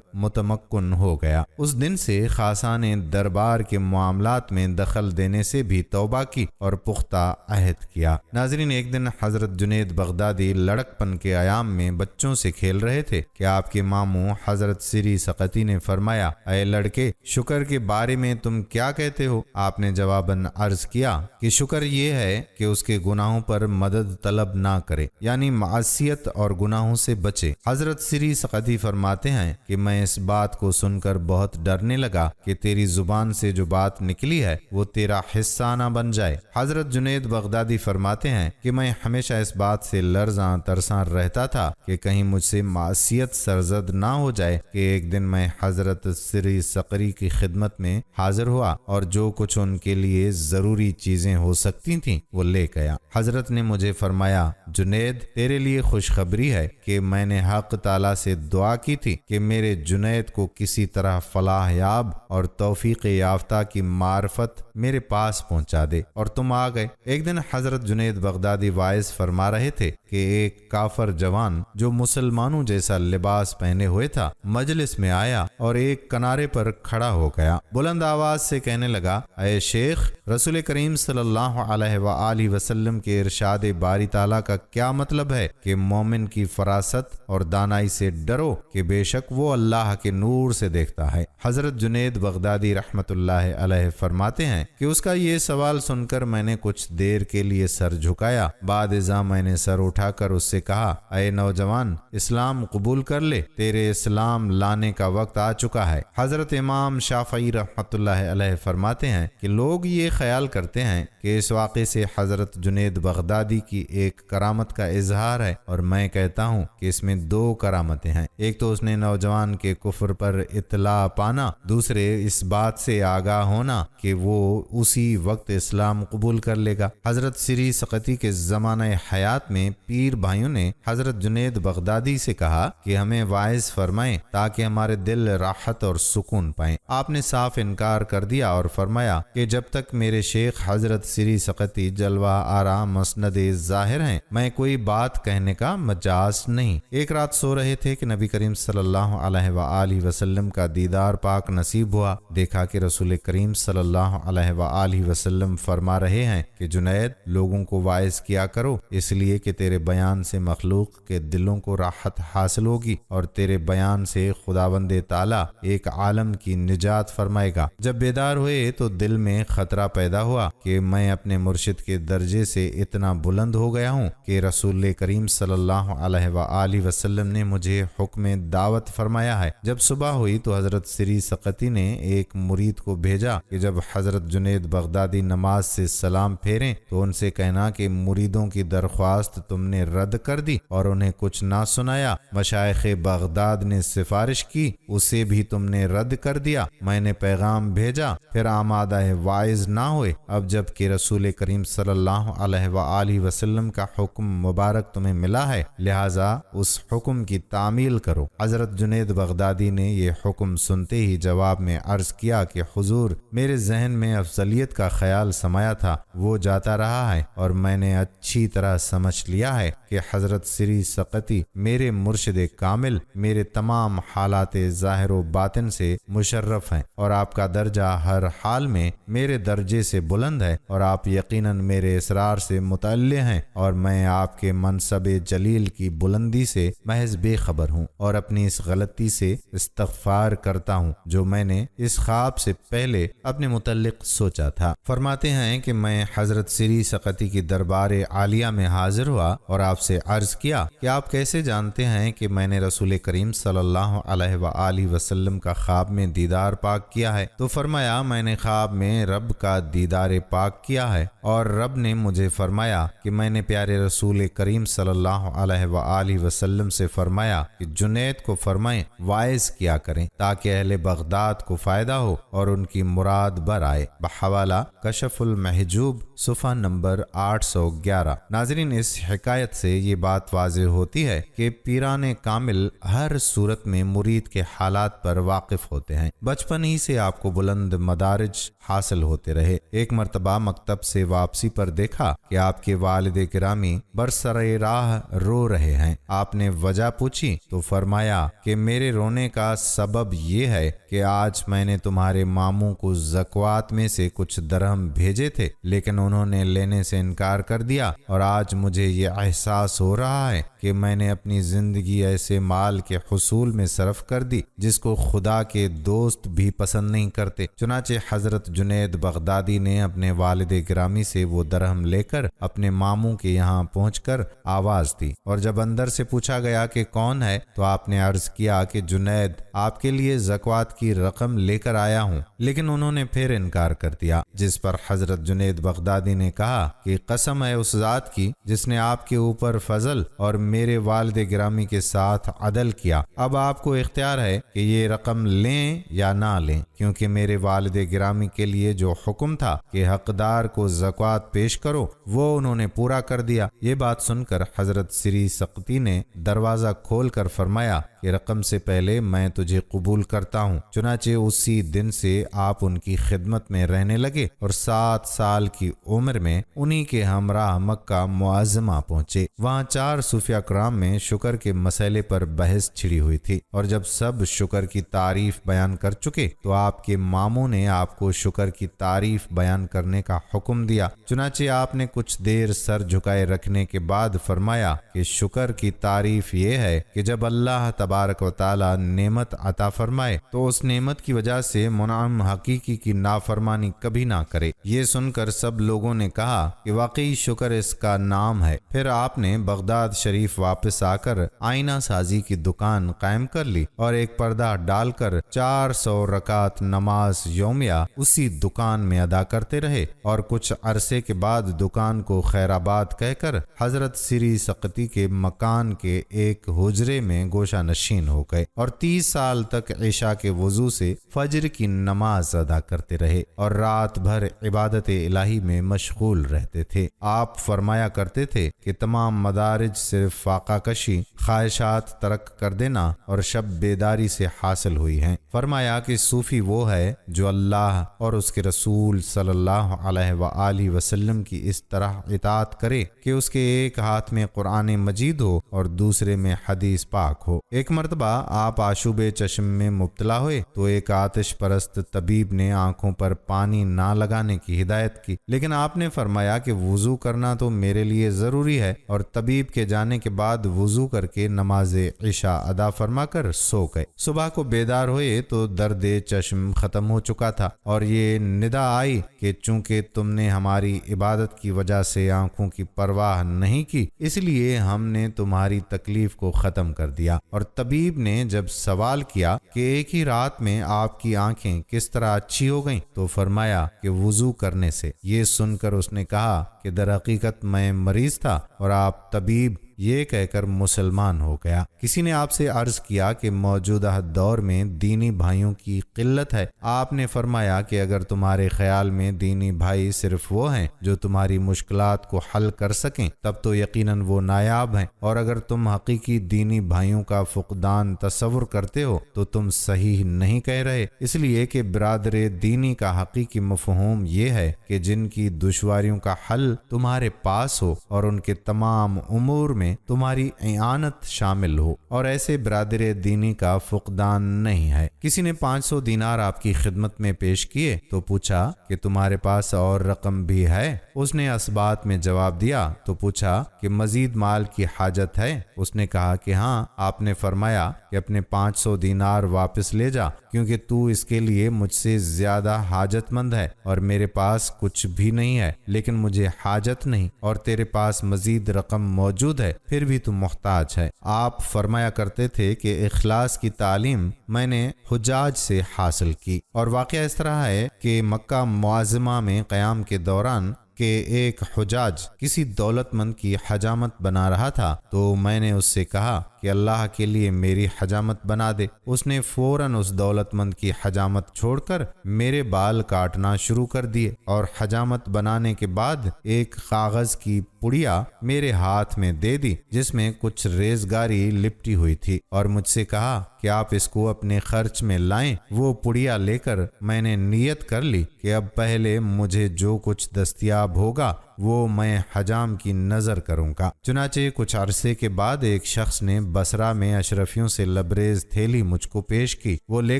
متمکن ہو گیا۔ اس دن سے خاصان دربار کے معاملات میں دخل دینے سے بھی توبہ کی اور پختہ عہد کیا۔ ناظرین، ایک دن حضرت جنید بغدادی لڑکپن کے ایام میں بچوں سے کھیل رہے تھے کہ آپ کے ماموں حضرت سری سقطی نے فرمایا، اے لڑکے، شکر کے بارے میں تم کیا کہتے ہو؟ آپ نے جواباً عرض کیا کہ شکر یہ ہے کہ اس کے گناہوں پر مدد طلب نہ کرے، یعنی معصیت اور گناہوں سے بچے۔ حضرت سری سقطی فرماتے ہیں کہ میں اس بات کو سن کر بہت ڈرنے لگا کہ تیری زبان سے جو بات نکلی ہے وہ تیرا حصہ نہ بن جائے۔ حضرت جنید بغدادی فرماتے ہیں کہ میں ہمیشہ اس بات سے لرزاں ترساں رہتا تھا کہ کہیں مجھ سے معصیت سرزد نہ ہو جائے کہ ایک دن میں حضرت سری سقری کی خدمت میں حاضر ہوا اور جو کچھ ان کے لیے ضروری چیزیں ہو سکتی تھیں وہ لے گیا۔ حضرت نے مجھے فرمایا، جنید، تیرے لیے خوشخبری ہے کہ میں نے حق تعالیٰ سے دعا کی تھی کہ میرے جنید کو کسی طرح فلاح یاب اور توفیق یافتہ کی معرفت میرے پاس پہنچا دے، اور تم آ گئے۔ ایک دن حضرت جنید بغدادی واعظ فرما رہے تھے کہ ایک کافر جوان جو مسلمانوں جیسا لباس پہنے ہوئے تھا مجلس میں آیا اور ایک کنارے پر کھڑا ہو گیا۔ بلند آواز سے کہنے لگا، اے شیخ، رسول کریم صلی اللہ علیہ وآلہ وسلم کے ارشاد باری تعالیٰ کا کیا مطلب ہے کہ مومن کی فراست اور دانائی سے ڈرو کہ بے شک وہ اللہ کے نور سے دیکھتا ہے۔ حضرت جنید بغدادی رحمت اللہ علیہ فرماتے ہیں کہ اس کا یہ سوال سن کر میں نے کچھ دیر کے لیے سر جھکایا، بعد ازاں میں نے سر اٹھا کر اس سے کہا، اے نوجوان، اسلام قبول کر لے، تیرے اسلام لانے کا وقت آ چکا ہے۔ حضرت امام شافعی رحمت اللہ علیہ فرماتے ہیں کہ لوگ یہ خیال کرتے ہیں کہ اس واقعے سے حضرت جنید بغدادی کی ایک کرامت کا اظہار ہے، اور میں کہتا ہوں کہ اس میں دو کرامتیں ہیں۔ ایک تو اس نے نوجوان کے کفر پر اطلاع پانا، دوسرے اس بات سے آگاہ ہونا کہ وہ اسی وقت اسلام قبول کر لے گا۔ حضرت سری سقطی کے زمانہ حیات میں پیر بھائیوں نے حضرت جنید بغدادی سے کہا کہ ہمیں واعظ فرمائیں تاکہ ہمارے دل راحت اور سکون پائیں۔ آپ نے صاف انکار کر دیا اور فرمایا کہ جب تک میرے شیخ حضرت سری سقطی جلوہ آرا مسند ظاہر ہیں، میں کوئی بات کہنے کا مجاز نہیں۔ ایک رات سو رہے تھے کہ نبی کریم صلی اللہ علیہ وآلہ وسلم کا دیدار پاک نصیب ہوا۔ دیکھا کہ رسول کریم صلی اللہ علیہ وآلہ وسلم فرما رہے ہیں کہ جنید، لوگوں کو واعظ کیا کرو، اس لیے کہ تیرے بیان سے مخلوق کے دلوں کو راحت حاصل ہوگی اور تیرے بیان سے خداوند تعالیٰ ایک عالم کی نجات فرمائے گا۔ جب بیدار ہوئے تو دل میں خطرہ پیدا ہوا کہ میں اپنے مرشد کے درجے سے اتنا بلند ہو گیا ہوں کہ رسول کریم صلی اللہ علیہ وآلہ وسلم نے مجھے حکم دعوت فرمایا ہے۔ جب صبح ہوئی تو حضرت سری سقطی نے ایک مرید کو بھیجا کہ جب حضرت جنید بغدادی نماز سے سلام پھیریں تو ان سے کہنا کہ مریدوں کی درخواست تم نے رد کر دی اور انہیں کچھ نہ سنایا۔ مشائخ بغداد نے سفارش کی، اسے بھی تم نے رد کر دیا۔ میں نے پیغام بھیجا، پھر آمادہ واعظ نہ ہوئے۔ اب جب کہ رسول کریم صلی اللہ علیہ وآلہ وسلم کا حکم مبارک تمہیں ملا ہے، لہٰذا اس حکم کی تعمیل کرو۔ حضرت جنید بغدادی نے یہ حکم سنتے ہی جواب میں عرض کیا کہ حضور، میرے ذہن میں افضلیت کا خیال سمایا تھا، وہ جاتا رہا ہے، اور میں نے اچھی طرح سمجھ لیا ہے کہ حضرت سری سقطی میرے مرشد کامل، میرے تمام حالات ظاہر و باطن سے مشرف ہیں، اور آپ کا درجہ ہر حال میں میرے درجے سے بلند ہے، اور آپ یقیناً میرے اسرار سے مطلع ہیں، اور میں آپ کے منصب جلیل کی بلندی سے محض بے خبر ہوں، اور اپنی اس غلطی سے استغفار کرتا ہوں جو میں نے اس خواب سے پہلے اپنے متعلق سوچا تھا۔ فرماتے ہیں کہ میں حضرت سری سقطی کی دربار عالیہ میں حاضر ہوا اور آپ سے عرض کیا کہ آپ کیسے جانتے ہیں کہ میں نے رسول کریم صلی اللہ علیہ وآلہ وسلم کا خواب میں دیدار پاک کیا ہے؟ تو فرمایا، میں نے خواب میں رب کا دیدار پاک کیا ہے، اور رب نے مجھے فرمایا کہ میں نے پیارے رسول کریم صلی اللہ علیہ وآلہ وسلم سے فرمایا کہ جنید کو فرمائیں واعظ کیا کریں تاکہ اہل بغداد کو فائدہ ہو اور ان کی مراد بر آئے۔ بحوالہ کشف المحجوب صفحہ نمبر 811۔ ناظرین، اس حکایت سے یہ بات واضح ہوتی ہے کہ پیران کامل ہر صورت میں مرید کے حالات پر واقف ہوتے ہیں۔ بچپن ہی سے آپ کو بلند مدارج حاصل ہوتے رہے۔ ایک مرتبہ مکتب سے واپسی پر دیکھا کہ آپ کے والد گرامی برسر راہ رو رہے ہیں۔ آپ نے وجہ پوچھی تو فرمایا کہ میرے رونے کا سبب یہ ہے کہ آج میں نے تمہارے ماموں کو زکوات میں سے کچھ درہم بھیجے تھے، لیکن انہوں نے لینے سے انکار کر دیا، اور آج مجھے یہ احساس ہو رہا ہے کہ میں نے اپنی زندگی ایسے مال کے حصول میں صرف کر دی جس کو خدا کے دوست بھی پسند نہیں کرتے۔ چنانچہ حضرت جنید بغدادی نے اپنے والد گرامی سے وہ درہم لے کر اپنے ماموں کے یہاں پہنچ کر آواز دی، اور جب اندر سے پوچھا گیا کہ کون ہے تو آپ نے عرض کیا کہ جنید، آپ کے لیے زکوات کی رقم لے کر آیا ہوں، لیکن انہوں نے پھر انکار کر دیا، جس پر حضرت جنید بغدادی نے کہا کہ قسم ہے اس ذات کی جس نے آپ کے اوپر فضل اور میرے والد گرامی کے ساتھ عدل کیا، اب آپ کو اختیار ہے کہ یہ رقم لیں یا نہ لیں، کیونکہ میرے والد گرامی کے لیے جو حکم تھا کہ حقدار کو زکوات پیش کرو وہ انہوں نے پورا کر دیا۔ یہ بات سن کر حضرت سری سقطی نے دروازہ کھول کر فرمایا کہ رقم سے پہلے میں تجھے قبول کرتا ہوں۔ چنانچہ اسی دن سے آپ ان کی خدمت میں رہنے لگے اور 7 سال کی عمر میں انہی کے ہمراہ مکہ معظمہ پہنچے۔ وہاں 4 صوفیہ کرام میں شکر کے مسئلے پر بحث چھڑی ہوئی تھی، اور جب سب شکر کی تعریف بیان کر چکے تو آپ کے ماموں نے آپ کو شکر کی تعریف بیان کرنے کا حکم دیا۔ چنانچہ آپ نے کچھ دیر سر جھکائے رکھنے کے بعد فرمایا کہ شکر کی تعریف یہ ہے کہ جب اللہ تبارک و تعالی نعمت عطا فرمائے تو اس نعمت کی وجہ سے منعم حقیقی کی نافرمانی کبھی نہ کرے۔ یہ سن کر سب لوگوں نے کہا کہ واقعی شکر اس کا نام ہے۔ پھر آپ نے بغداد شریف واپس آ کر آئینہ سازی کی دکان قائم کر لی اور ایک پردہ ڈال کر 400 رکعت نماز یومیہ اسی دکان میں ادا کرتے رہے، اور کچھ عرصے کے بعد دکان کو خیر آباد کہہ کر حضرت سری سقطی کے مکان کے ایک حجرے میں گوشہ نشین ہو گئے، اور 30 سال تک عشاء کے وضو سے فجر کی نماز ادا کرتے رہے اور رات بھر عبادت الہی میں مشغول رہتے تھے۔ آپ فرمایا کرتے تھے کہ تمام مدارج صرف فاقہ کشی، خواہشات ترک کر دینا اور شب بیداری سے حاصل ہوئی ہیں۔ فرمایا کہ صوفی وہ ہے جو اللہ اور اس کے رسول صلی اللہ علیہ وآلہ وسلم کی اس طرح اطاعت کرے کہ اس کے ایک ہاتھ میں قرآن مجید ہو اور دوسرے میں حدیث پاک ہو۔ ایک مرتبہ آپ آشوب چشم میں مبتلا ہوئے تو ایک آتش پرست طبیب نے آنکھوں پر پانی نہ لگانے کی ہدایت کی، لیکن آپ نے فرمایا کہ وضو کرنا تو میرے لیے ضروری ہے، اور طبیب کے جانے کے بعد وضو کر کے نماز عشاء ادا فرما کر سو گئے۔ صبح کو بیدار ہوئے تو درد چشم ختم ہو چکا تھا، اور یہ ندا آئی کہ چونکہ تم نے ہماری عبادت کی وجہ سے آنکھوں کی پرواہ نہیں کی، اس لیے ہم نے تمہاری تکلیف کو ختم کر دیا۔ اور طبیب نے جب سوال کیا کہ ایک ہی رات میں آپ کی آنکھیں کس طرح اچھی ہو گئیں تو فرمایا کہ وضو کرنے سے۔ یہ سن کر اس نے کہا کہ در حقیقت میں مریض تھا اور آپ طبیب، یہ کہہ کر مسلمان ہو گیا۔ کسی نے آپ سے عرض کیا کہ موجودہ دور میں دینی بھائیوں کی قلت ہے۔ آپ نے فرمایا کہ اگر تمہارے خیال میں دینی بھائی صرف وہ ہیں جو تمہاری مشکلات کو حل کر سکیں تب تو یقیناً وہ نایاب ہیں، اور اگر تم حقیقی دینی بھائیوں کا فقدان تصور کرتے ہو تو تم صحیح نہیں کہہ رہے، اس لیے کہ برادر دینی کا حقیقی مفہوم یہ ہے کہ جن کی دشواریوں کا حل تمہارے پاس ہو اور ان کے تمام امور میں تمہاری اعانت شامل ہو، اور ایسے برادر دینی کا فقدان نہیں ہے۔ کسی نے 500 دینار آپ کی خدمت میں پیش کیے تو پوچھا کہ تمہارے پاس اور رقم بھی ہے؟ اس نے اس بات میں جواب دیا تو پوچھا کہ مزید مال کی حاجت ہے؟ اس نے کہا کہ ہاں۔ آپ نے فرمایا کہ اپنے 500 دینار واپس لے جا، کیونکہ تو اس کے لیے مجھ سے زیادہ حاجت مند ہے، اور میرے پاس کچھ بھی نہیں ہے لیکن مجھے حاجت نہیں، اور تیرے پاس مزید رقم موجود ہے پھر بھی تم محتاج ہے۔ آپ فرمایا کرتے تھے کہ اخلاص کی تعلیم میں نے حجاج سے حاصل کی، اور واقعہ اس طرح ہے کہ مکہ معظمہ میں قیام کے دوران کہ ایک حجاج کسی دولت مند کی حجامت بنا رہا تھا تو میں نے اس سے کہا کہ اللہ کے لیے میری حجامت بنا دے۔ اس نے فوراً اس دولت مند کی حجامت چھوڑ کر میرے بال کاٹنا شروع کر دیے اور حجامت بنانے کے بعد ایک کاغذ کی پڑیا میرے ہاتھ میں دے دی جس میں کچھ ریزگاری لپٹی ہوئی تھی، اور مجھ سے کہا کہ آپ اس کو اپنے خرچ میں لائیں۔ وہ پڑیا لے کر میں نے نیت کر لی کہ اب پہلے مجھے جو کچھ دستیاب ہوگا وہ میں حجام کی نظر کروں گا۔ چنانچہ کچھ عرصے کے بعد ایک شخص نے بصرہ میں اشرفیوں سے لبریز تھیلی مجھ کو پیش کی۔ وہ لے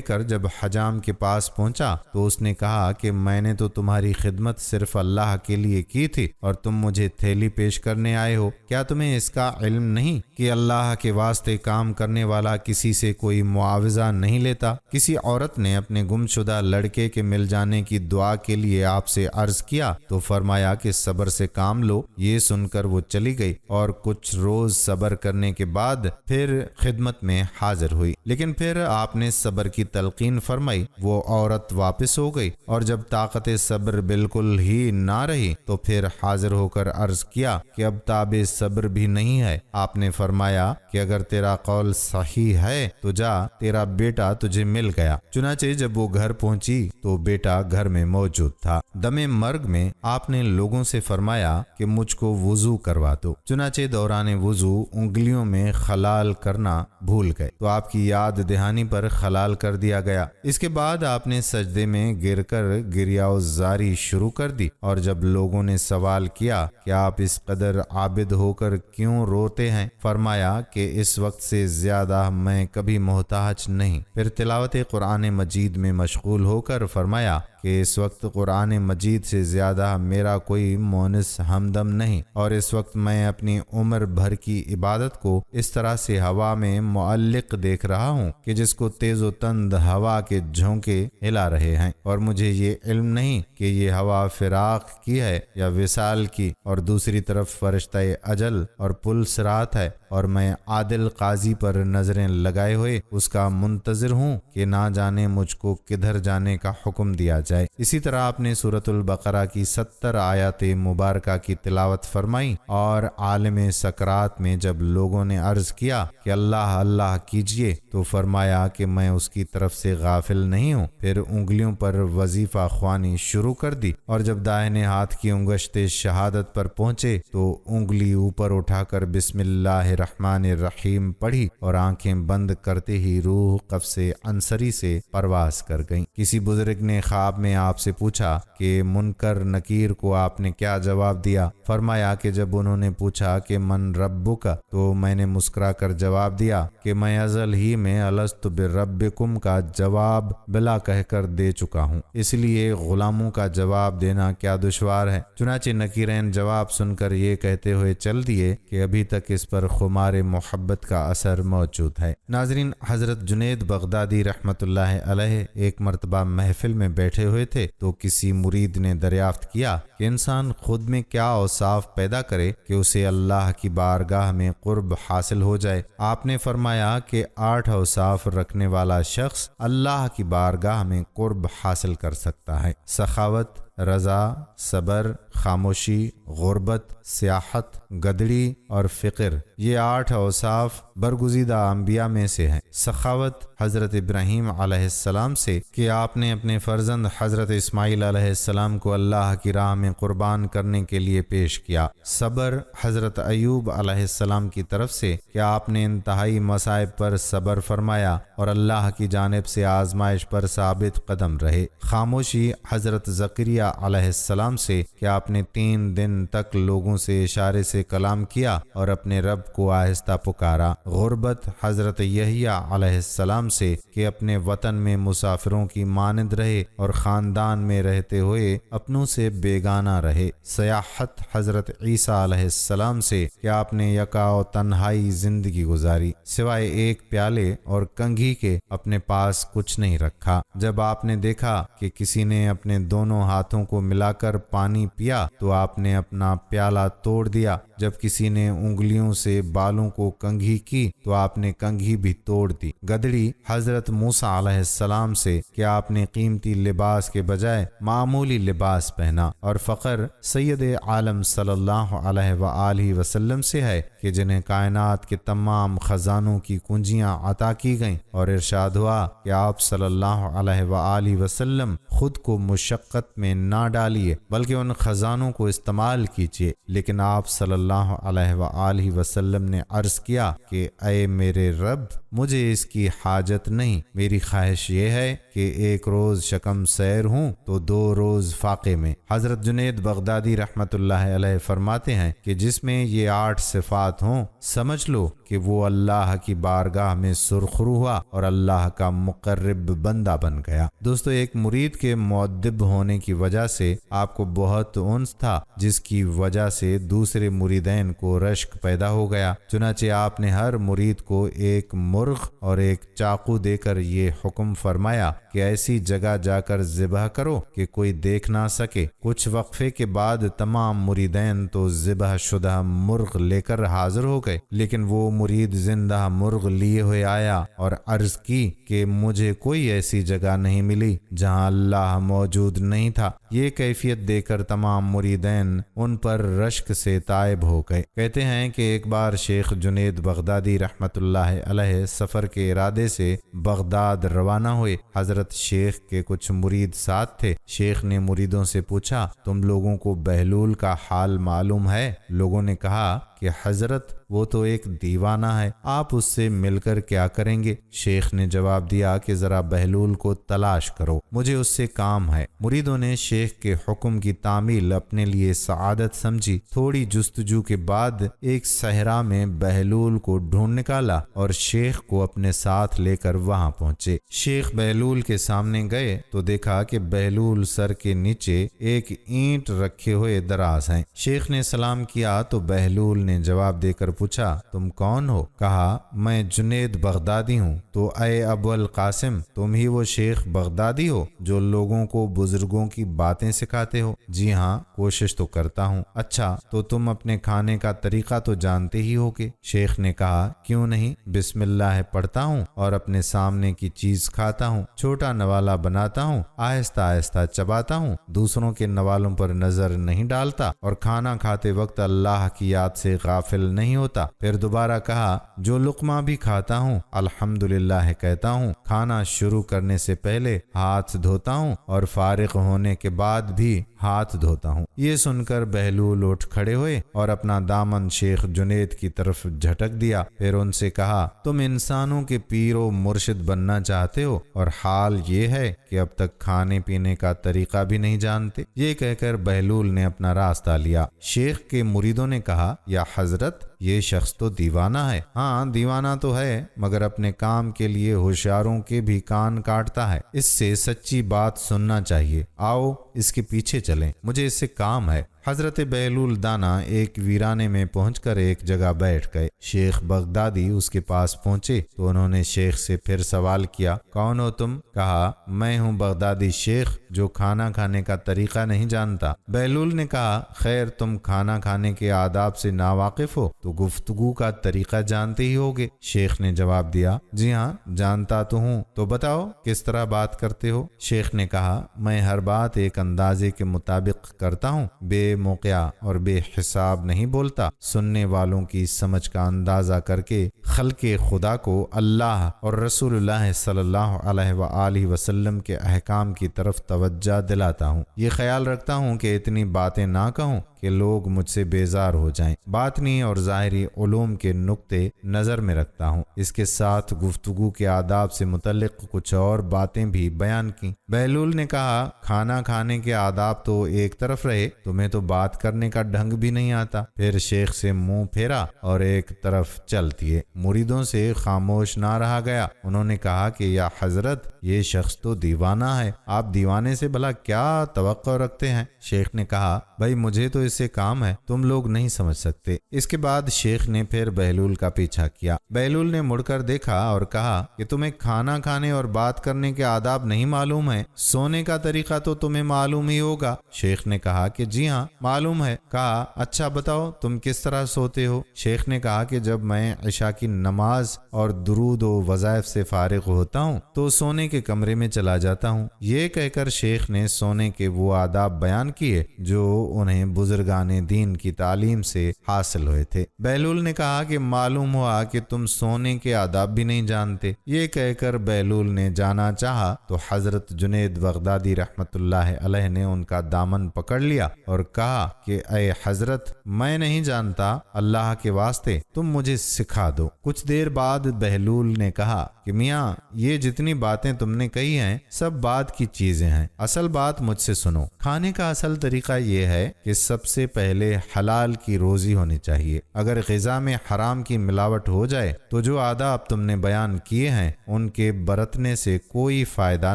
کر جب حجام کے پاس پہنچا تو اس نے کہا کہ میں نے تو تمہاری خدمت صرف اللہ کے لیے کی تھی اور تم مجھے تھیلی پیش کرنے آئے ہو۔ کیا تمہیں اس کا علم نہیں کہ اللہ کے واسطے کام کرنے والا کسی سے کوئی معاوضہ نہیں لیتا؟ کسی عورت نے اپنے گمشدہ لڑکے کے مل جانے کی دعا کے لیے آپ سے عرض کیا تو فرمایا کہ صبر سے کام لو۔ یہ سن کر وہ چلی گئی اور کچھ روز صبر کرنے کے بعد پھر خدمت میں حاضر ہوئی، لیکن پھر آپ نے صبر کی تلقین فرمائی۔ وہ عورت واپس ہو گئی اور جب طاقت صبر بالکل ہی نہ رہی تو پھر حاضر ہو کر عرض کیا کہ اب تاب صبر بھی نہیں ہے۔ آپ نے فرمایا کہ اگر تیرا قول صحیح ہے تو جا، تیرا بیٹا تجھے مل گیا۔ چنانچہ جب وہ گھر پہنچی تو بیٹا گھر میں موجود تھا۔ دم مرگ میں آپ نے لوگوں سے فرمایا کہ مجھ کو وضو کروا دو۔ چنانچہ دوران وضو انگلیوں میں خلال کرنا بھول گئے تو آپ کی یاد دہانی پر خلال کر دیا گیا۔ اس کے بعد آپ نے سجدے میں گر کر گریہ زاری شروع کر دی، اور جب لوگوں نے سوال کیا کہ آپ اس قدر عابد ہو کر کیوں روتے ہیں، فرمایا کہ اس وقت سے زیادہ میں کبھی محتاج نہیں۔ پھر تلاوت قرآن مجید میں مشغول ہو کر فرمایا کہ اس وقت قرآن مجید سے زیادہ میرا کوئی مونس ہمدم نہیں، اور اس وقت میں اپنی عمر بھر کی عبادت کو اس طرح سے ہوا میں معلق دیکھ رہا ہوں کہ جس کو تیز و تند ہوا کے جھونکے ہلا رہے ہیں، اور مجھے یہ علم نہیں کہ یہ ہوا فراق کی ہے یا وصال کی، اور دوسری طرف فرشتہ اجل اور پل صراط ہے، اور میں عادل قاضی پر نظریں لگائے ہوئے اس کا منتظر ہوں کہ نہ جانے مجھ کو کدھر جانے کا حکم دیا جائے۔ اسی طرح آپ نے سورۃ البقرہ کی 70 آیات مبارکہ کی تلاوت فرمائی، اور عالم سکرات میں جب لوگوں نے عرض کیا کہ اللہ اللہ کیجئے تو فرمایا کہ میں اس کی طرف سے غافل نہیں ہوں۔ پھر انگلیوں پر وظیفہ خوانی شروع کر دی، اور جب دائنے ہاتھ کی انگشت شہادت پر پہنچے تو انگلی اوپر اٹھا کر بسم اللہ الرحمن الرحیم پڑھی، اور آنکھیں بند کرتے ہی روح قفس عنصری سے پرواز کر گئیں۔ کسی بزرگ نے خواب میں آپ سے پوچھا کہ منکر نکیر کو آپ نے کیا جواب دیا؟ فرمایا کہ جب انہوں نے پوچھا کہ من ربک، تو میں نے مسکرا کر جواب دیا کہ میں ازل ہی میں الست بربکم کا جواب بلا کہہ کر دے چکا ہوں، اس لیے غلاموں کا جواب دینا کیا دشوار ہے۔ چنانچہ نکیرین جواب سن کر یہ کہتے ہوئے چل دیے کہ ابھی تک اس پر خمار محبت کا اثر موجود ہے۔ ناظرین، حضرت جنید بغدادی رحمت اللہ علیہ ایک مرتبہ محفل میں بیٹھے ہوئے تھے تو کسی مرید نے دریافت کیا کہ انسان خود میں کیا اوصاف پیدا کرے کہ اسے اللہ کی بارگاہ میں قرب حاصل ہو جائے۔ آپ نے فرمایا کہ 8 اوصاف رکھنے والا شخص اللہ کی بارگاہ میں قرب حاصل کر سکتا ہے: سخاوت، رضا، صبر، خاموشی، غربت، سیاحت، گدڑی اور فقر۔ یہ 8 اوصاف برگزیدہ انبیاء میں سے ہیں۔ سخاوت حضرت ابراہیم علیہ السلام سے کہ آپ نے اپنے فرزند حضرت اسماعیل علیہ السلام کو اللہ کی راہ میں قربان کرنے کے لیے پیش کیا۔ صبر حضرت ایوب علیہ السلام کی طرف سے کہ آپ نے انتہائی مصائب پر صبر فرمایا اور اللہ کی جانب سے آزمائش پر ثابت قدم رہے۔ خاموشی حضرت زکریا علیہ السلام سے کہ آپ نے 3 دن تک لوگوں سے اشارے سے کلام کیا اور اپنے رب کو آہستہ پکارا۔ غربت حضرت یحییٰ علیہ السلام سے کہ اپنے وطن میں مسافروں کی مانند رہے اور خاندان میں رہتے ہوئے اپنوں سے بیگانہ رہے۔ سیاحت حضرت عیسیٰ علیہ السلام سے کہ آپ نے یکا و تنہائی زندگی گزاری، سوائے ایک پیالے اور کنگھی کے اپنے پاس کچھ نہیں رکھا۔ جب آپ نے دیکھا کہ کسی نے اپنے دونوں ہاتھوں ہاتھوں کو ملا کر پانی پیا تو آپ نے اپنا پیالہ توڑ دیا، جب کسی نے انگلیوں سے بالوں کو کنگھی کی تو آپ نے کنگھی بھی توڑ دی۔ گدڑی حضرت موسیٰ علیہ السلام سے کہ آپ نے قیمتی لباس کے بجائے معمولی لباس پہنا، اور فخر سید عالم صلی اللہ علیہ وآلہ وسلم سے ہے کہ جنہیں کائنات کے تمام خزانوں کی کنجیاں عطا کی گئیں، اور ارشاد ہوا کہ آپ صلی اللہ علیہ وآلہ وسلم خود کو مشقت میں نہ ڈالیے بلکہ ان خزانوں کو استعمال کیجیے۔ لیکن آپ صلی اللہ علیہ وآلہ وسلم نے عرض کیا کہ اے میرے رب، مجھے اس کی حاجت نہیں، میری خواہش یہ ہے کہ ایک روز شکم سیر ہوں تو 2 روز فاقے میں۔ حضرت جنید بغدادی رحمت اللہ علیہ فرماتے ہیں کہ جس میں یہ 8 صفات ہوں، سمجھ لو کہ وہ اللہ کی بارگاہ میں سرخرو ہوا اور اللہ کا مقرب بندہ بن گیا۔ دوستو، ایک مرید کے مؤدب ہونے کی وجہ سے آپ کو بہت انس تھا، جس کی وجہ سے دوسرے مریدین کو رشک پیدا ہو گیا۔ چنانچہ آپ نے ہر مرید کو ایک مرغ اور ایک چاقو دے کر یہ حکم فرمایا کہ ایسی جگہ جا کر ذبح کرو کہ کوئی دیکھ نہ سکے۔ کچھ وقفے کے بعد تمام مریدین تو ذبح شدہ مرغ لے کر حاضر ہو گئے، لیکن وہ مرید زندہ مرغ لیے ہوئے آیا اور عرض کی کہ مجھے کوئی ایسی جگہ نہیں ملی جہاں اللہ موجود نہیں تھا۔ یہ کیفیت دے کر تمام مریدین ان پر رشک سے تائب ہو گئے۔ کہتے ہیں کہ ایک بار شیخ جنید بغدادی رحمت اللہ علیہ سفر کے ارادے سے بغداد روانہ ہوئے۔ حضرت شیخ کے کچھ مرید ساتھ تھے۔ شیخ نے مریدوں سے پوچھا، تم لوگوں کو بہلول کا حال معلوم ہے؟ لوگوں نے کہا کہ حضرت وہ تو ایک دیوانہ ہے، آپ اس سے مل کر کیا کریں گے؟ شیخ نے جواب دیا کہ ذرا بہلول کو تلاش کرو، مجھے اس سے کام ہے۔ مریدوں نے شیخ کے حکم کی تعمیل اپنے لیے سعادت سمجھی۔ تھوڑی جستجو کے بعد ایک صحرا میں بہلول کو ڈھونڈ نکالا اور شیخ کو اپنے ساتھ لے کر وہاں پہنچے۔ شیخ بہلول کے سامنے گئے تو دیکھا کہ بہلول سر کے نیچے ایک اینٹ رکھے ہوئے دراز ہیں۔ شیخ نے سلام کیا تو بہلول نے جواب دے کر پوچھا، تم کون ہو؟ کہا، میں جنید بغدادی ہوں۔ تو اے ابو القاسم، تم ہی وہ شیخ بغدادی ہو جو لوگوں کو بزرگوں کی باتیں سکھاتے ہو؟ جی ہاں، کوشش تو کرتا ہوں۔ اچھا، تو تم اپنے کھانے کا طریقہ تو جانتے ہی ہوگے؟ شیخ نے کہا، کیوں نہیں، بسم اللہ پڑھتا ہوں اور اپنے سامنے کی چیز کھاتا ہوں، چھوٹا نوالا بناتا ہوں، آہستہ آہستہ چباتا ہوں، دوسروں کے نوالوں پر نظر نہیں ڈالتا اور کھانا کھاتے وقت اللہ کی یاد سے غافل نہیں ہوتا۔ پھر دوبارہ کہا، جو لقمہ بھی کھاتا ہوں الحمدللہ کہتا ہوں، کھانا شروع کرنے سے پہلے ہاتھ دھوتا ہوں اور فارغ ہونے کے بعد بھی ہاتھ دھوتا ہوں۔ یہ سن کر بہلول اٹھ کھڑے ہوئے اور اپنا دامن شیخ جنید کی طرف جھٹک دیا، پھر ان سے کہا، تم انسانوں کے پیر و مرشد بننا چاہتے ہو اور حال یہ ہے کہ اب تک کھانے پینے کا طریقہ بھی نہیں جانتے۔ یہ کہہ کر بہلول نے اپنا راستہ لیا۔ شیخ کے مریدوں نے کہا، یا حضرت، یہ شخص تو دیوانہ ہے۔ ہاں، دیوانہ تو ہے، مگر اپنے کام کے لیے ہوشیاروں کے بھی کان کاٹتا ہے۔ اس سے سچی بات سننا چاہیے، آؤ اس کے پیچھے چلیں، مجھے اس سے کام ہے۔ حضرت بہلول دانا ایک ویرانے میں پہنچ کر ایک جگہ بیٹھ گئے۔ شیخ بغدادی اس کے پاس پہنچے تو انہوں نے شیخ سے پھر سوال کیا، کون ہو تم؟ کہا، میں ہوں بغدادی شیخ جو کھانا کھانے کا طریقہ نہیں جانتا۔ بہلول نے کہا، خیر، تم کھانا کھانے کے آداب سے ناواقف ہو تو گفتگو کا طریقہ جانتے ہی ہوگے۔ شیخ نے جواب دیا، جی ہاں، جانتا تو ہوں، تو بتاؤ کس طرح بات کرتے ہو؟ شیخ نے کہا، میں ہر بات ایک اندازے کے مطابق کرتا ہوں، بے موقع اور بے حساب نہیں بولتا، سننے والوں کی سمجھ کا اندازہ کر کے خلق خدا کو اللہ اور رسول اللہ صلی اللہ علیہ وآلہ وسلم کے احکام کی طرف توجہ دلاتا ہوں۔ یہ خیال رکھتا ہوں کہ اتنی باتیں نہ کہوں کہ لوگ مجھ سے بیزار ہو جائیں۔ باطنی اور ظاہری علوم کے نقطے نظر میں رکھتا ہوں۔ اس کے ساتھ گفتگو کے آداب سے متعلق کچھ اور باتیں بھی بیان کی۔ بہلول نے کہا، کھانا کھانے کے آداب تو ایک طرف رہے، تمہیں تو بات کرنے کا ڈھنگ بھی نہیں آتا۔ پھر شیخ سے منہ پھیرا اور ایک طرف چل دیے۔ مریدوں سے خاموش نہ رہا گیا۔ انہوں نے کہا کہ یا حضرت، یہ شخص تو دیوانہ ہے، آپ دیوانے سے بھلا کیا توقع رکھتے ہیں؟ شیخ نے کہا، بھائی مجھے تو اس سے کام ہے تم لوگ نہیں سمجھ سکتے۔ اس کے بعد شیخ نے پھر بہلول کا پیچھا کیا۔ بہلول نے مڑ کر دیکھا اور کہا کہ تمہیں کھانا کھانے اور بات کرنے کے آداب نہیں معلوم ہے؟ سونے کا طریقہ تو تمہیں معلوم ہی ہوگا۔ شیخ نے کہا کہ جی ہاں معلوم ہے۔ کہا اچھا بتاؤ تم کس طرح سوتے ہو؟ شیخ نے کہا کہ جب میں عشاء کی نماز اور درود و وظائف سے فارغ ہوتا ہوں تو سونے کے کمرے میں چلا جاتا ہوں۔ یہ کہہ کر شیخ نے سونے کے وہ آداب بیان کیے جو انہیں بزرگان دین کی تعلیم سے حاصل ہوئے تھے۔ بہلول نے کہا کہ معلوم ہوا کہ تم سونے کے آداب بھی نہیں جانتے۔ یہ کہہ کر بہلول نے جانا چاہا تو حضرت جنید بغدادی رحمت اللہ علیہ نے ان کا دامن پکڑ لیا اور کہا کہ اے حضرت میں نہیں جانتا، اللہ کے واسطے تم مجھے سکھا دو۔ کچھ دیر بعد بہلول نے کہا کہ میاں یہ جتنی باتیں تم نے کہی ہیں سب بات کی چیزیں ہیں، اصل بات مجھ سے سنو۔ کھانے کا اصل طریقہ یہ ہے کہ سب سے پہلے حلال کی روزی ہونی چاہیے۔ اگر غذا میں حرام کی ملاوٹ ہو جائے تو جو آداب تم نے بیان کیے ہیں ان کے برتنے سے کوئی فائدہ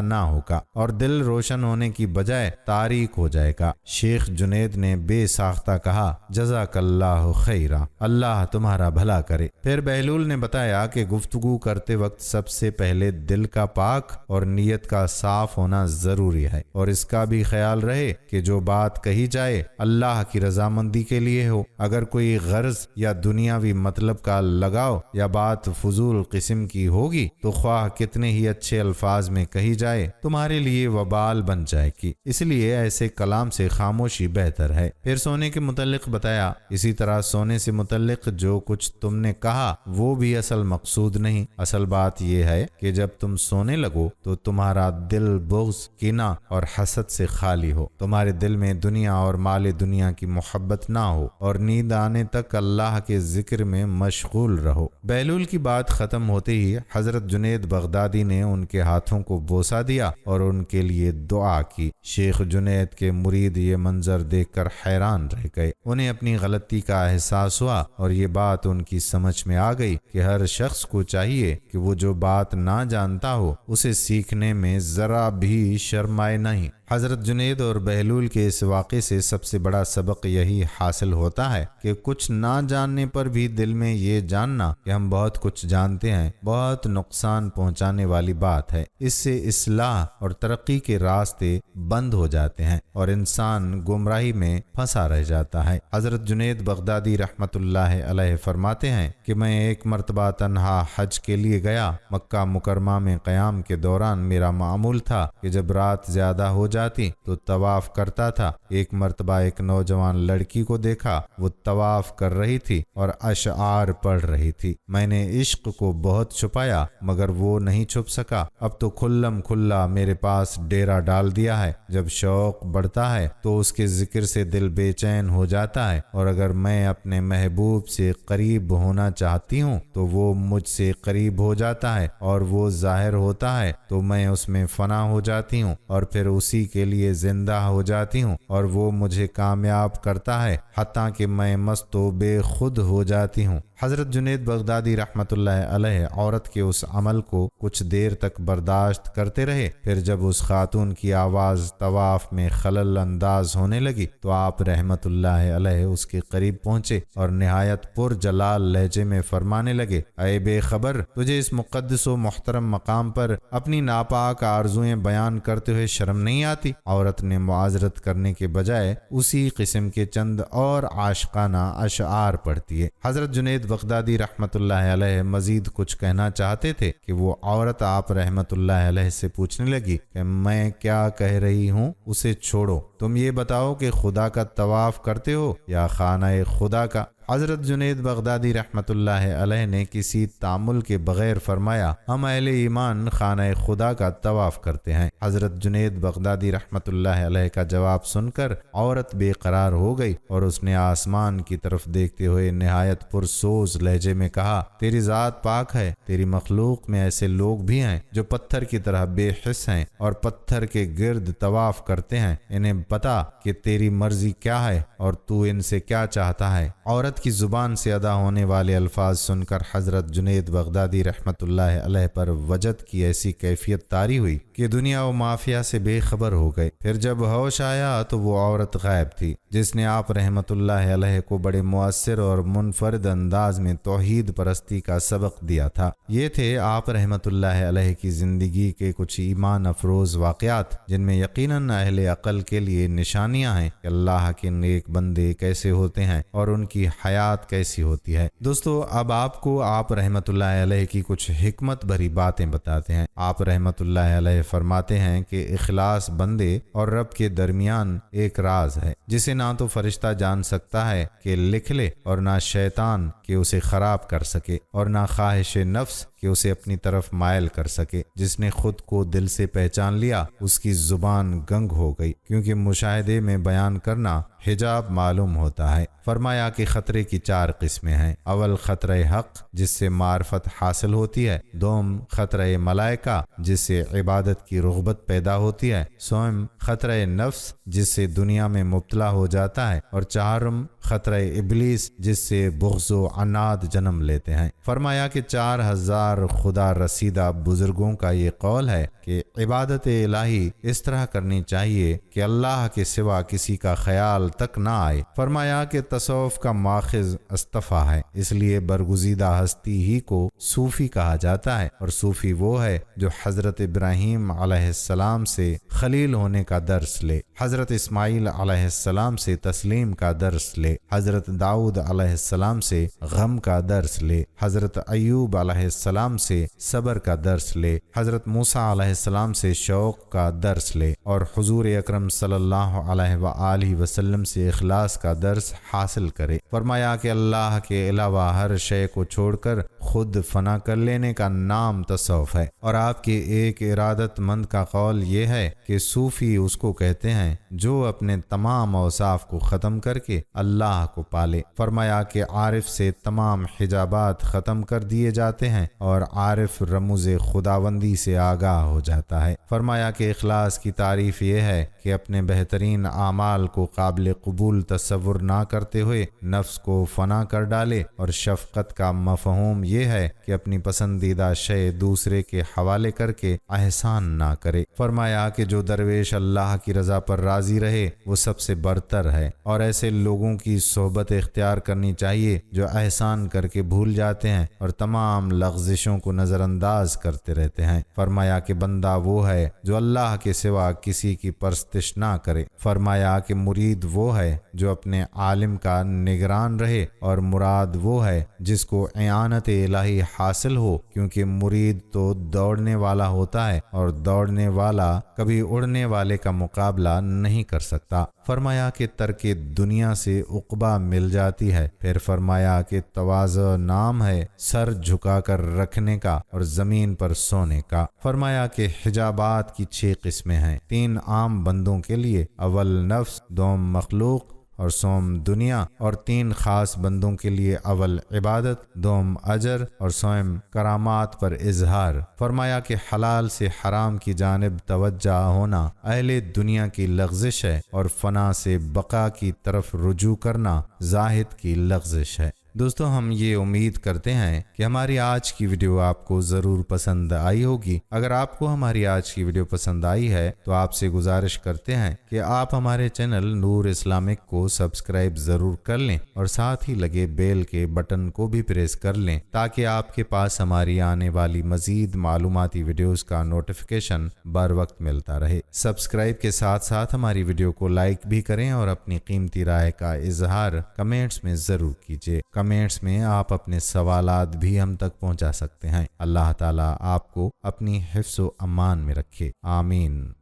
نہ ہوگا اور دل روشن ہونے کی بجائے تاریک ہو جائے گا۔ شیخ جنید نے بے ساختہ کہا جزاک اللہ خیرا، اللہ تمہارا بھلا کرے۔ پھر بہلول نے بتایا کہ گفتگو کرتے وقت سب سے پہلے دل کا پاک اور نیت کا صاف ہونا ضروری ہے، اور اس کا بھی خیال رہے کہ جو بات کہی جائے اللہ کی رضامندی کے لیے ہو۔ اگر کوئی غرض یا دنیاوی مطلب کا لگاؤ یا بات فضول قسم کی ہوگی تو خواہ کتنے ہی اچھے الفاظ میں کہی جائے تمہارے لیے وبال بن جائے گی، اس لیے ایسے کلام سے خاموشی بہتر ہے۔ پھر سونے کے متعلق بتایا، اسی طرح سونے سے متعلق جو کچھ تم نے کہا وہ بھی اصل مقصود نہیں۔ اصل بات یہ ہے کہ جب تم سونے لگو تو تمہارا دل بغض، کینہ اور حسد سے خالی ہو، تمہارے دل میں دنیا اور مال دنیا کی محبت نہ ہو، اور نیند آنے تک اللہ کے ذکر میں مشغول رہو۔ بہلول کی بات ختم ہوتے ہی حضرت جنید بغدادی نے ان کے ہاتھوں کو بوسہ دیا اور ان کے لیے دعا کی۔ شیخ جنید کے مرید یہ منظر دیکھ کر حیران رہ گئے۔ انہیں اپنی غلطی کا احساس ہوا اور یہ بات ان کی سمجھ میں آ گئی کہ ہر شخص کو چاہیے کہ وہ جو بات نہ جانتا ہو اسے سیکھنے میں ذرا بھی شرمائے نہیں۔ حضرت جنید اور بہلول کے اس واقعے سے سب سے بڑا سبق یہی حاصل ہوتا ہے کہ کچھ نہ جاننے پر بھی دل میں یہ جاننا کہ ہم بہت کچھ جانتے ہیں بہت نقصان پہنچانے والی بات ہے۔ اس سے اصلاح اور ترقی کے راستے بند ہو جاتے ہیں اور انسان گمراہی میں پھنسا رہ جاتا ہے۔ حضرت جنید بغدادی رحمت اللہ علیہ فرماتے ہیں کہ میں ایک مرتبہ تنہا حج کے لیے گیا۔ مکہ مکرمہ میں قیام کے دوران میرا معمول تھا کہ جب رات زیادہ ہو جاتی تو طواف کرتا تھا۔ ایک مرتبہ ایک نوجوان لڑکی کو دیکھا، وہ طواف کر رہی تھی اور اشعار پڑھ رہی تھی۔ میں نے عشق کو بہت چھپایا مگر وہ نہیں چھپ سکا۔ اب تو کھلم کھلا میرے پاس ڈیرا ڈال دیا ہے۔ جب شوق بڑھتا ہے تو اس کے ذکر سے دل بے چین ہو جاتا ہے، اور اگر میں اپنے محبوب سے قریب ہونا چاہتی ہوں تو وہ مجھ سے قریب ہو جاتا ہے، اور وہ ظاہر ہوتا ہے تو میں اس میں فنا ہو جاتی ہوں اور پھر اسی کے لیے زندہ ہو جاتی ہوں، اور وہ مجھے کامیاب کرتا ہے حتیٰ کہ میں مست و بے خود ہو جاتی ہوں۔ حضرت جنید بغدادی رحمت اللہ علیہ عورت کے اس عمل کو کچھ دیر تک برداشت کرتے رہے۔ پھر جب اس خاتون کی آواز طواف میں خلل انداز ہونے لگی تو آپ رحمت اللہ علیہ اس کے قریب پہنچے اور نہایت پر جلال لہجے میں فرمانے لگے، اے بے خبر، تجھے اس مقدس و محترم مقام پر اپنی ناپاک آرزوئیں بیان کرتے ہوئے شرم نہیں آتی؟ عورت نے معاذرت کرنے کے بجائے اسی قسم کے چند اور عاشقانہ اشعار پڑھتی ہے۔ حضرت جنید بغدادی رحمت اللہ علیہ مزید کچھ کہنا چاہتے تھے کہ وہ عورت آپ رحمت اللہ علیہ سے پوچھنے لگی کہ میں کیا کہہ رہی ہوں، اسے چھوڑو، تم یہ بتاؤ کہ خدا کا طواف کرتے ہو یا خانہ خدا کا؟ حضرت جنید بغدادی رحمت اللہ علیہ نے کسی تعامل کے بغیر فرمایا، ہم اہل ایمان خانہ خدا کا طواف کرتے ہیں۔ حضرت جنید بغدادی رحمت اللہ علیہ کا جواب سن کر عورت بے قرار ہو گئی اور اس نے آسمان کی طرف دیکھتے ہوئے نہایت پرسوز لہجے میں کہا، تیری ذات پاک ہے، تیری مخلوق میں ایسے لوگ بھی ہیں جو پتھر کی طرح بے حس ہیں اور پتھر کے گرد طواف کرتے ہیں، انہیں پتا کہ تیری مرضی کیا ہے اور تو ان سے کیا چاہتا ہے۔ عورت کی زبان سے ادا ہونے والے الفاظ سن کر حضرت جنید بغدادی رحمۃ اللہ علیہ پر وجد کی ایسی کیفیت طاری ہوئی کہ دنیا و مافیا سے بے خبر ہو گئے۔ پھر جب ہوش آیا تو وہ عورت غائب تھی جس نے آپ رحمۃ اللہ علیہ کو بڑے مؤثر اور منفرد انداز میں توحید پرستی کا سبق دیا تھا۔ یہ تھے آپ رحمۃ اللہ علیہ کی زندگی کے کچھ ایمان افروز واقعات جن میں یقیناً اہل عقل کے لیے نشانیاں ہیں کہ اللہ کے نیک بندے کیسے ہوتے ہیں اور ان کی حیات کیسی ہوتی ہے۔ دوستو، اب آپ کو آپ رحمۃ اللہ علیہ کی کچھ حکمت بھری باتیں بتاتے ہیں۔ آپ رحمۃ اللہ علیہ فرماتے ہیں کہ اخلاص بندے اور رب کے درمیان ایک راز ہے جسے نہ تو فرشتہ جان سکتا ہے کہ لکھ لے اور نہ شیطان کہ اسے خراب کر سکے اور نہ خواہش نفس کہ اسے اپنی طرف مائل کر سکے۔ جس نے خود کو دل سے پہچان لیا اس کی زبان گنگ ہو گئی، کیونکہ مشاہدے میں بیان کرنا حجاب معلوم ہوتا ہے۔ فرمایا کہ خطرے کی 4 قسمیں ہیں۔ اول خطرہ حق جس سے معرفت حاصل ہوتی ہے، دوم خطرہ ملائکہ جس سے عبادت کی رغبت پیدا ہوتی ہے، سوم خطرہ نفس جس سے دنیا میں مبتلا ہو جاتا ہے، اور چہارم خطرہ ابلیس جس سے بغض و عناد جنم لیتے ہیں۔ فرمایا کہ 4000 خدا رسیدہ بزرگوں کا یہ قول ہے کہ عبادت الہی اس طرح کرنی چاہیے کہ اللہ کے سوا کسی کا خیال تک نہ آئے۔ فرمایا کہ تصوف کا ماخذ اصطفا ہے، اس لیے برگزیدہ ہستی ہی کو صوفی کہا جاتا ہے، اور صوفی وہ ہے جو حضرت ابراہیم علیہ السلام سے خلیل ہونے کا درس لے، حضرت اسماعیل علیہ السلام سے تسلیم کا درس لے، حضرت داؤد علیہ السلام سے غم کا درس لے، حضرت ایوب علیہ السلام سے صبر کا درس لے، حضرت موسیٰ علیہ السلام سے شوق کا درس لے، اور حضور اکرم صلی اللہ علیہ وآلہ وسلم سے اخلاص کا درس حاصل کرے۔ فرمایا کہ اللہ کے علاوہ ہر شے کو چھوڑ کر خود فنا کر لینے کا نام تصوف ہے، اور آپ کے ایک ارادت مند کا قول یہ ہے کہ صوفی اس کو کہتے ہیں جو اپنے تمام اوصاف کو ختم کر کے اللہ کو پالے۔ فرمایا کہ عارف سے تمام حجابات ختم کر دیے جاتے ہیں اور عارف رموز خداوندی سے آگاہ ہو جاتا ہے۔ فرمایا کہ اخلاص کی تعریف یہ ہے کہ اپنے بہترین اعمال کو قابل قبول تصور نہ کرتے ہوئے نفس کو فنا کر ڈالے، اور شفقت کا مفہوم یہ ہے کہ اپنی پسندیدہ شے دوسرے کے حوالے کر کے احسان نہ کرے۔ فرمایا کہ جو درویش اللہ کی رضا پر راضی رہے وہ سب سے برتر ہے، اور ایسے لوگوں کی صحبت اختیار کرنی چاہیے جو احسان کر کے بھول جاتے ہیں اور تمام لغزشوں کو نظر انداز کرتے رہتے ہیں۔ فرمایا کہ بندہ وہ ہے جو اللہ کے سوا کسی کی پرستش نہ کرے۔ فرمایا کہ مرید وہ ہے جو اپنے عالم کا نگران رہے، اور مراد وہ ہے جس کو اعانت الہی حاصل ہو، کیونکہ مرید تو دوڑنے والا ہوتا ہے اور دوڑنے والا کبھی اڑنے والے کا مقابلہ نہیں کر سکتا۔ فرمایا کہ ترک دنیا سے عقبہ مل جاتی ہے۔ پھر فرمایا کہ تواضع نام ہے سر جھکا کر رکھنے کا اور زمین پر سونے کا۔ فرمایا کہ حجابات کی 6 قسمیں ہیں، 3 عام بندوں کے لیے، اول نفس، دوم مخلوق اور سوم دنیا، اور 3 خاص بندوں کے لیے، اول عبادت، دوم اجر اور سوم کرامات پر اظہار۔ فرمایا کہ حلال سے حرام کی جانب توجہ ہونا اہل دنیا کی لغزش ہے، اور فنا سے بقا کی طرف رجوع کرنا زاہد کی لغزش ہے۔ دوستو، ہم یہ امید کرتے ہیں کہ ہماری آج کی ویڈیو آپ کو ضرور پسند آئی ہوگی۔ اگر آپ کو ہماری آج کی ویڈیو پسند آئی ہے تو آپ سے گزارش کرتے ہیں کہ آپ ہمارے چینل نور اسلامک کو سبسکرائب ضرور کر لیں، اور ساتھ ہی لگے بیل کے بٹن کو بھی پریس کر لیں تاکہ آپ کے پاس ہماری آنے والی مزید معلوماتی ویڈیوز کا نوٹیفیکیشن بر وقت ملتا رہے۔ سبسکرائب کے ساتھ ساتھ ہماری ویڈیو کو لائک بھی کریں اور اپنی قیمتی رائے کا اظہار کمنٹس میں ضرور کیجیے۔ کمنٹس میں آپ اپنے سوالات بھی ہم تک پہنچا سکتے ہیں۔ اللہ تعالیٰ آپ کو اپنی حفظ و امان میں رکھے، آمین۔